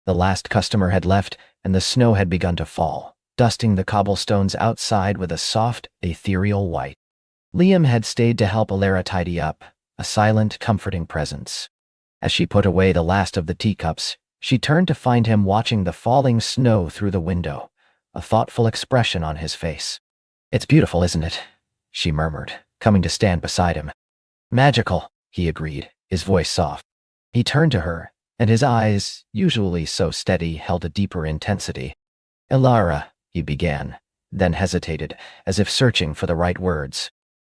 The last customer had left, and the snow had begun to fall, dusting the cobblestones outside with a soft, ethereal white. Liam had stayed to help Elara tidy up, a silent, comforting presence. As she put away the last of the teacups, she turned to find him watching the falling snow through the window, a thoughtful expression on his face. It's beautiful, isn't it? She murmured, coming to stand beside him. Magical, he agreed, his voice soft. He turned to her, and his eyes, usually so steady, held a deeper intensity. Elara, he began, then hesitated, as if searching for the right words.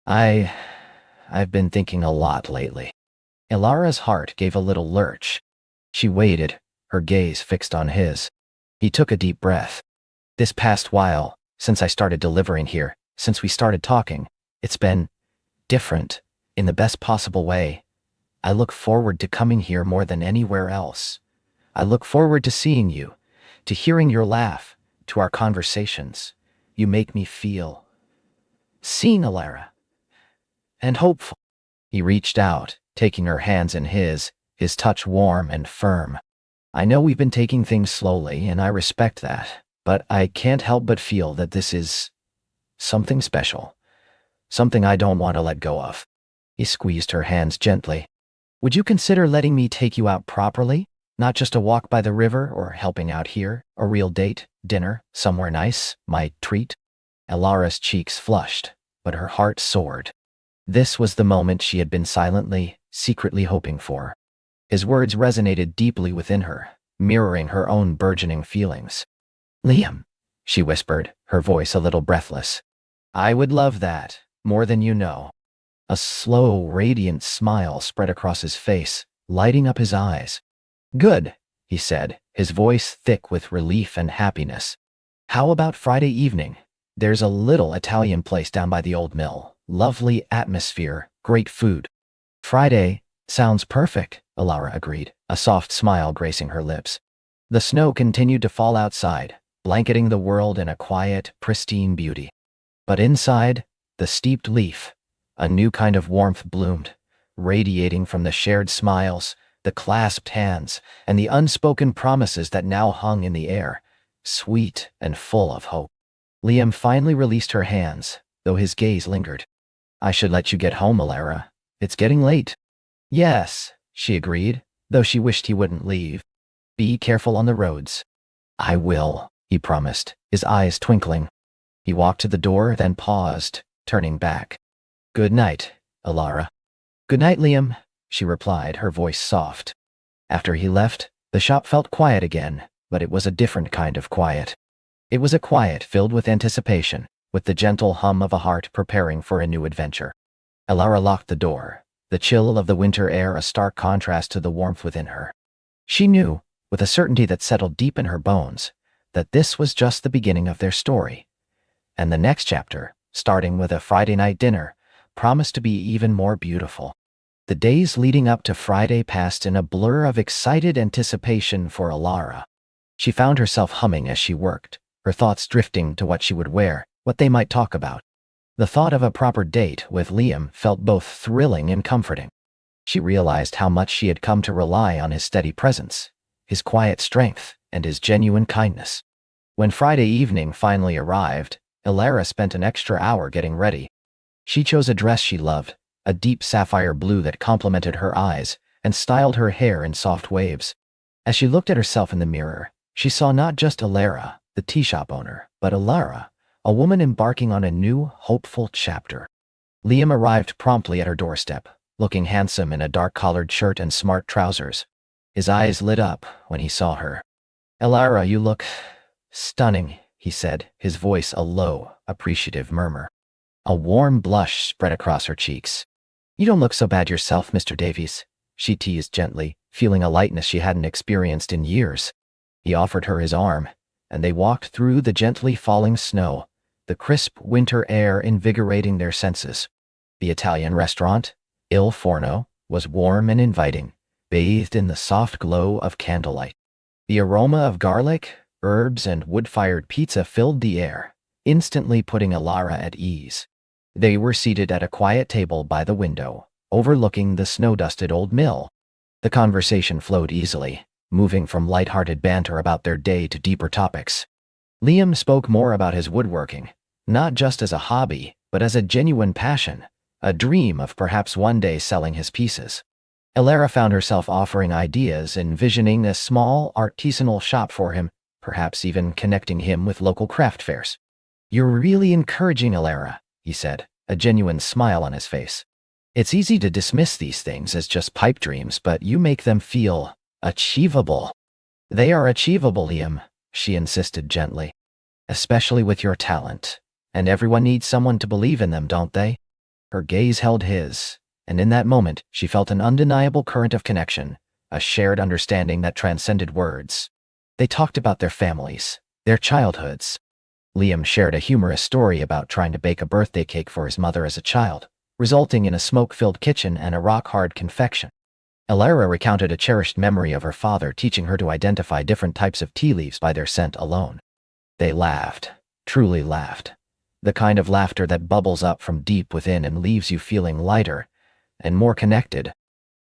I've been thinking a lot lately. Elara's heart gave a little lurch. She waited, her gaze fixed on his. He took a deep breath. This past while, since I started delivering here, since we started talking, it's been different, in the best possible way. I look forward to coming here more than anywhere else. I look forward to seeing you, to hearing your laugh, to our conversations. You make me feel seen, Elara, and hopeful. He reached out, taking her hands in his touch warm and firm. I know we've been taking things slowly, and I respect that, but I can't help but feel that this is something special, something I don't want to let go of. He squeezed her hands gently. Would you consider letting me take you out properly? Not just a walk by the river or helping out here, a real date, dinner, somewhere nice, my treat? Elara's cheeks flushed, but her heart soared. This was the moment she had been silently, secretly hoping for. His words resonated deeply within her, mirroring her own burgeoning feelings. Liam, she whispered, her voice a little breathless. I would love that, more than you know. A slow, radiant smile spread across his face, lighting up his eyes. Good, he said, his voice thick with relief and happiness. How about Friday evening? There's a little Italian place down by the old mill. Lovely atmosphere, great food. Friday sounds perfect, Elara agreed, a soft smile gracing her lips. The snow continued to fall outside, blanketing the world in a quiet, pristine beauty. But inside, the steeped leaf, a new kind of warmth bloomed, radiating from the shared smiles, the clasped hands, and the unspoken promises that now hung in the air, sweet and full of hope. Liam finally released her hands, though his gaze lingered. I should let you get home, Elara. It's getting late. Yes, she agreed, though she wished he wouldn't leave. Be careful on the roads. I will, he promised, his eyes twinkling. He walked to the door, then paused, turning back. Good night, Elara. Good night, Liam, she replied, her voice soft. After he left, the shop felt quiet again, but it was a different kind of quiet. It was a quiet filled with anticipation, with the gentle hum of a heart preparing for a new adventure. Elara locked the door, the chill of the winter air a stark contrast to the warmth within her. She knew, with a certainty that settled deep in her bones, that this was just the beginning of their story. And the next chapter, starting with a Friday night dinner, promised to be even more beautiful. The days leading up to Friday passed in a blur of excited anticipation for Elara. She found herself humming as she worked, her thoughts drifting to what she would wear, what they might talk about. The thought of a proper date with Liam felt both thrilling and comforting. She realized how much she had come to rely on his steady presence, his quiet strength, and his genuine kindness. When Friday evening finally arrived, Elara spent an extra hour getting ready. She chose a dress she loved, a deep sapphire blue that complemented her eyes, and styled her hair in soft waves. As she looked at herself in the mirror, she saw not just Elara, the tea shop owner, but Elara, a woman embarking on a new, hopeful chapter. Liam arrived promptly at her doorstep, looking handsome in a dark-collared shirt and smart trousers. His eyes lit up when he saw her. "Elara, you look stunning," he said, his voice a low, appreciative murmur. A warm blush spread across her cheeks. "You don't look so bad yourself, Mr. Davies," she teased gently, feeling a lightness she hadn't experienced in years. He offered her his arm, and they walked through the gently falling snow, the crisp winter air invigorating their senses. The Italian restaurant, Il Forno, was warm and inviting, bathed in the soft glow of candlelight. The aroma of garlic, herbs, and wood-fired pizza filled the air, instantly putting Elara at ease. They were seated at a quiet table by the window, overlooking the snow-dusted old mill. The conversation flowed easily, moving from light-hearted banter about their day to deeper topics. Liam spoke more about his woodworking, not just as a hobby, but as a genuine passion, a dream of perhaps one day selling his pieces. Elara found herself offering ideas, envisioning a small, artisanal shop for him, perhaps even connecting him with local craft fairs. "You're really encouraging, Elara," he said, a genuine smile on his face. "It's easy to dismiss these things as just pipe dreams, but you make them feel achievable." "They are achievable, Liam," she insisted gently. "Especially with your talent. And everyone needs someone to believe in them, don't they?" Her gaze held his, and in that moment she felt an undeniable current of connection, a shared understanding that transcended words. They talked about their families, their childhoods. Liam shared a humorous story about trying to bake a birthday cake for his mother as a child, resulting in a smoke-filled kitchen and a rock-hard confection. Elara recounted a cherished memory of her father teaching her to identify different types of tea leaves by their scent alone. They laughed, truly laughed. The kind of laughter that bubbles up from deep within and leaves you feeling lighter and more connected.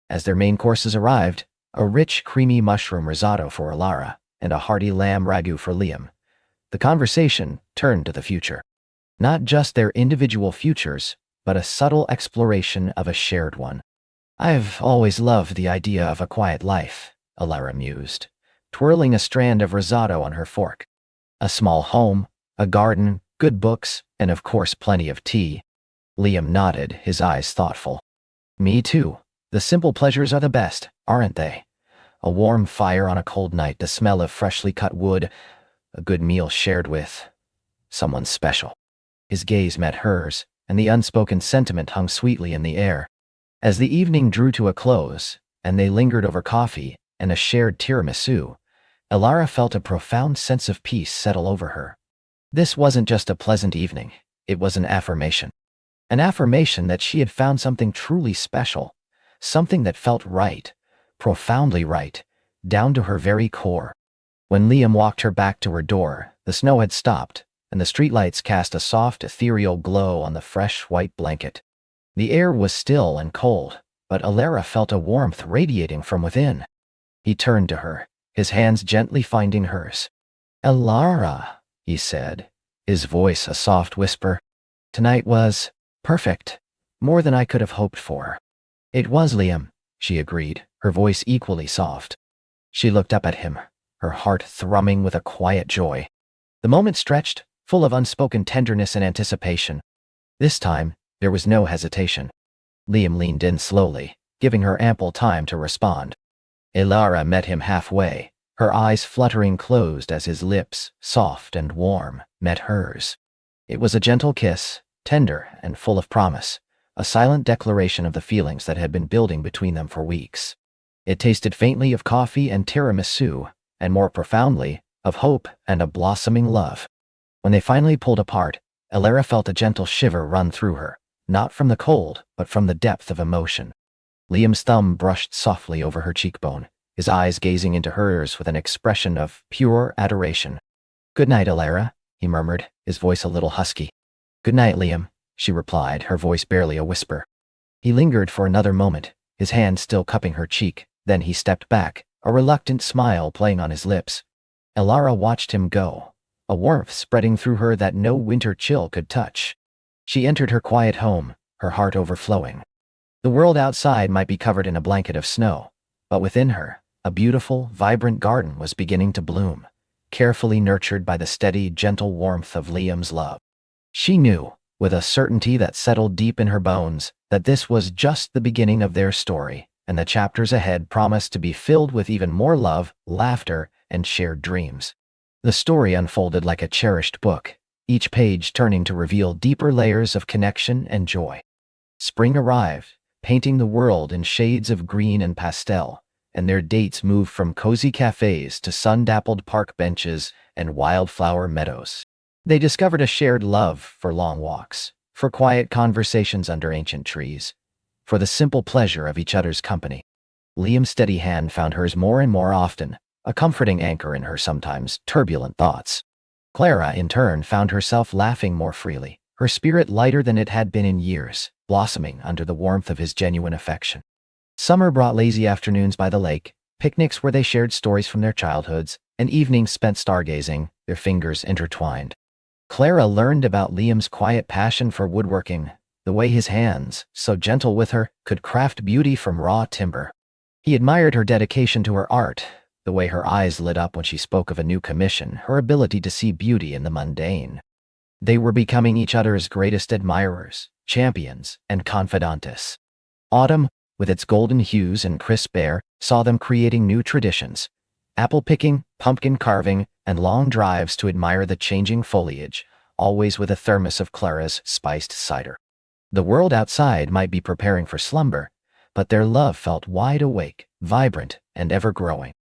As their main courses arrived, a rich, creamy mushroom risotto for Elara and a hearty lamb ragu for Liam, the conversation turned to the future. Not just their individual futures, but a subtle exploration of a shared one. "I've always loved the idea of a quiet life," Elara mused, twirling a strand of risotto on her fork. "A small home, a garden, good books, and of course plenty of tea." Liam nodded, his eyes thoughtful. "Me too. The simple pleasures are the best, aren't they? A warm fire on a cold night, the smell of freshly cut wood, a good meal shared with someone special." His gaze met hers, and the unspoken sentiment hung sweetly in the air. As the evening drew to a close, and they lingered over coffee and a shared tiramisu, Elara felt a profound sense of peace settle over her. This wasn't just a pleasant evening, it was an affirmation. An affirmation that she had found something truly special, something that felt right, profoundly right, down to her very core. When Liam walked her back to her door, the snow had stopped, and the streetlights cast a soft, ethereal glow on the fresh, white blanket. The air was still and cold, but Elara felt a warmth radiating from within. He turned to her, his hands gently finding hers. "Elara," he said, his voice a soft whisper. "Tonight was perfect, more than I could have hoped for." "It was, Liam," she agreed, her voice equally soft. She looked up at him, her heart thrumming with a quiet joy. The moment stretched, full of unspoken tenderness and anticipation. This time, there was no hesitation. Liam leaned in slowly, giving her ample time to respond. Elara met him halfway, her eyes fluttering closed as his lips, soft and warm, met hers. It was a gentle kiss, tender and full of promise, a silent declaration of the feelings that had been building between them for weeks. It tasted faintly of coffee and tiramisu, and more profoundly, of hope and a blossoming love. When they finally pulled apart, Elara felt a gentle shiver run through her, not from the cold, but from the depth of emotion. Liam's thumb brushed softly over her cheekbone, his eyes gazing into hers with an expression of pure adoration. "Good night, Elara," he murmured, his voice a little husky. "Good night, Liam," she replied, her voice barely a whisper. He lingered for another moment, his hand still cupping her cheek, then he stepped back, a reluctant smile playing on his lips. Elara watched him go, a warmth spreading through her that no winter chill could touch. She entered her quiet home, her heart overflowing. The world outside might be covered in a blanket of snow, but within her, a beautiful, vibrant garden was beginning to bloom, carefully nurtured by the steady, gentle warmth of Liam's love. She knew, with a certainty that settled deep in her bones, that this was just the beginning of their story, and the chapters ahead promised to be filled with even more love, laughter, and shared dreams. The story unfolded like a cherished book, each page turning to reveal deeper layers of connection and joy. Spring arrived, painting the world in shades of green and pastel, and their dates moved from cozy cafes to sun-dappled park benches and wildflower meadows. They discovered a shared love for long walks, for quiet conversations under ancient trees, for the simple pleasure of each other's company. Liam's steady hand found hers more and more often, a comforting anchor in her sometimes turbulent thoughts. Clara, in turn, found herself laughing more freely, her spirit lighter than it had been in years, blossoming under the warmth of his genuine affection. Summer brought lazy afternoons by the lake, picnics where they shared stories from their childhoods, and evenings spent stargazing, their fingers intertwined. Clara learned about Liam's quiet passion for woodworking, the way his hands, so gentle with her, could craft beauty from raw timber. He admired her dedication to her art, the way her eyes lit up when she spoke of a new commission, her ability to see beauty in the mundane. They were becoming each other's greatest admirers, champions, and confidantes. Autumn, with its golden hues and crisp air, saw them creating new traditions: apple picking, pumpkin carving, and long drives to admire the changing foliage, always with a thermos of Clara's spiced cider. The world outside might be preparing for slumber, but their love felt wide awake, vibrant, and ever-growing.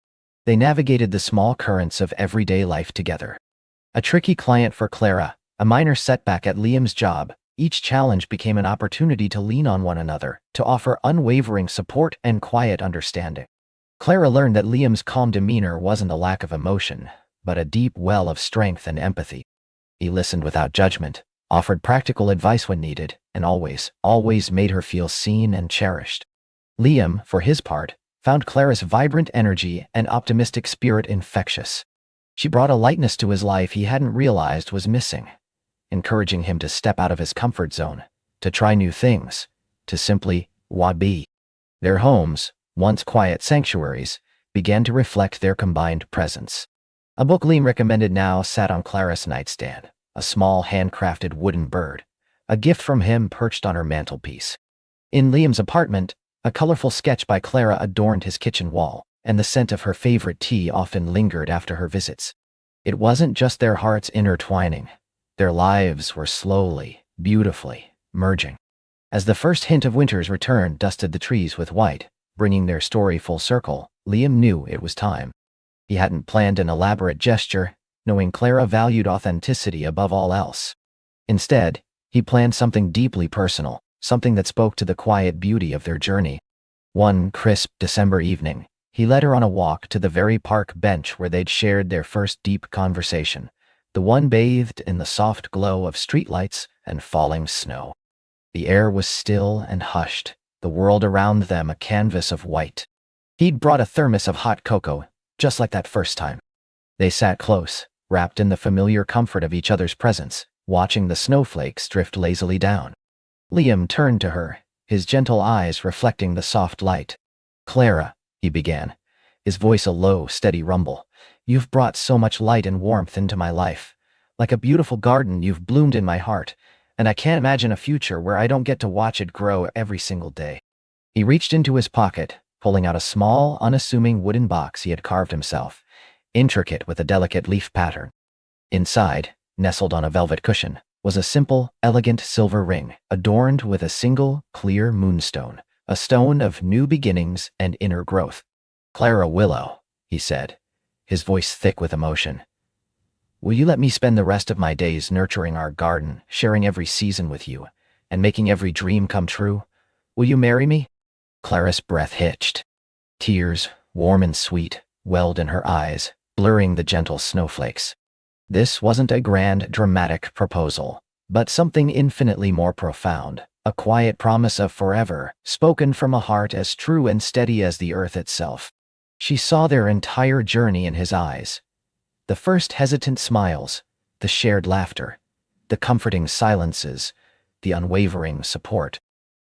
They navigated the small currents of everyday life together. A tricky client for Clara, a minor setback at Liam's job, each challenge became an opportunity to lean on one another, to offer unwavering support and quiet understanding. Clara learned that Liam's calm demeanor wasn't a lack of emotion, but a deep well of strength and empathy. He listened without judgment, offered practical advice when needed, and always made her feel seen and cherished. Liam, for his part, found Clara's vibrant energy and optimistic spirit infectious. She brought a lightness to his life he hadn't realized was missing, encouraging him to step out of his comfort zone, to try new things, to simply be. Their homes, once quiet sanctuaries, began to reflect their combined presence. A book Liam recommended now sat on Clara's nightstand, a small handcrafted wooden bird, a gift from him perched on her mantelpiece. In Liam's apartment, a colorful sketch by Clara adorned his kitchen wall, and the scent of her favorite tea often lingered after her visits. It wasn't just their hearts intertwining. Their lives were slowly, beautifully, merging. As the first hint of winter's return dusted the trees with white, bringing their story full circle, Liam knew it was time. He hadn't planned an elaborate gesture, knowing Clara valued authenticity above all else. Instead, he planned something deeply personal, something that spoke to the quiet beauty of their journey. One crisp December evening, he led her on a walk to the very park bench where they'd shared their first deep conversation, the one bathed in the soft glow of streetlights and falling snow. The air was still and hushed, the world around them a canvas of white. He'd brought a thermos of hot cocoa, just like that first time. They sat close, wrapped in the familiar comfort of each other's presence, watching the snowflakes drift lazily down. Liam turned to her, his gentle eyes reflecting the soft light. "Clara," he began, his voice a low, steady rumble, "you've brought so much light and warmth into my life. Like a beautiful garden, you've bloomed in my heart, and I can't imagine a future where I don't get to watch it grow every single day." He reached into his pocket, pulling out a small, unassuming wooden box he had carved himself, intricate with a delicate leaf pattern. Inside, nestled on a velvet cushion, was a simple, elegant silver ring, adorned with a single, clear moonstone, a stone of new beginnings and inner growth. "Clara Willow," he said, his voice thick with emotion. "Will you let me spend the rest of my days nurturing our garden, sharing every season with you, and making every dream come true? Will you marry me?" Clara's breath hitched. Tears, warm and sweet, welled in her eyes, blurring the gentle snowflakes. This wasn't a grand, dramatic proposal, but something infinitely more profound, a quiet promise of forever, spoken from a heart as true and steady as the earth itself. She saw their entire journey in his eyes. The first hesitant smiles, the shared laughter, the comforting silences, the unwavering support.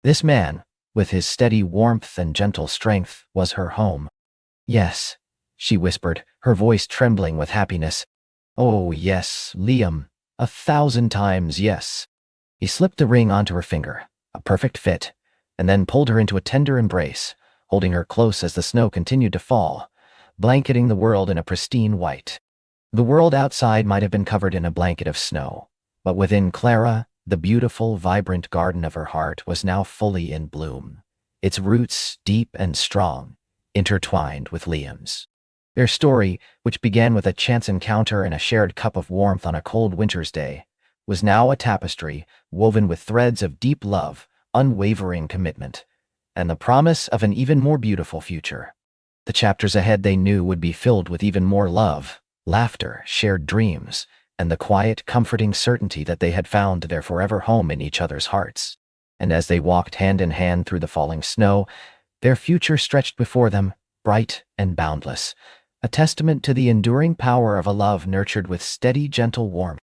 This man, with his steady warmth and gentle strength, was her home. "Yes," she whispered, her voice trembling with happiness. "Oh, yes, Liam, 1,000 times yes." He slipped the ring onto her finger, a perfect fit, and then pulled her into a tender embrace, holding her close as the snow continued to fall, blanketing the world in a pristine white. The world outside might have been covered in a blanket of snow, but within Clara, the beautiful, vibrant garden of her heart was now fully in bloom, its roots deep and strong, intertwined with Liam's. Their story, which began with a chance encounter and a shared cup of warmth on a cold winter's day, was now a tapestry woven with threads of deep love, unwavering commitment, and the promise of an even more beautiful future. The chapters ahead, they knew, would be filled with even more love, laughter, shared dreams, and the quiet, comforting certainty that they had found their forever home in each other's hearts. And as they walked hand in hand through the falling snow, their future stretched before them, bright and boundless, a testament to the enduring power of a love nurtured with steady, gentle warmth.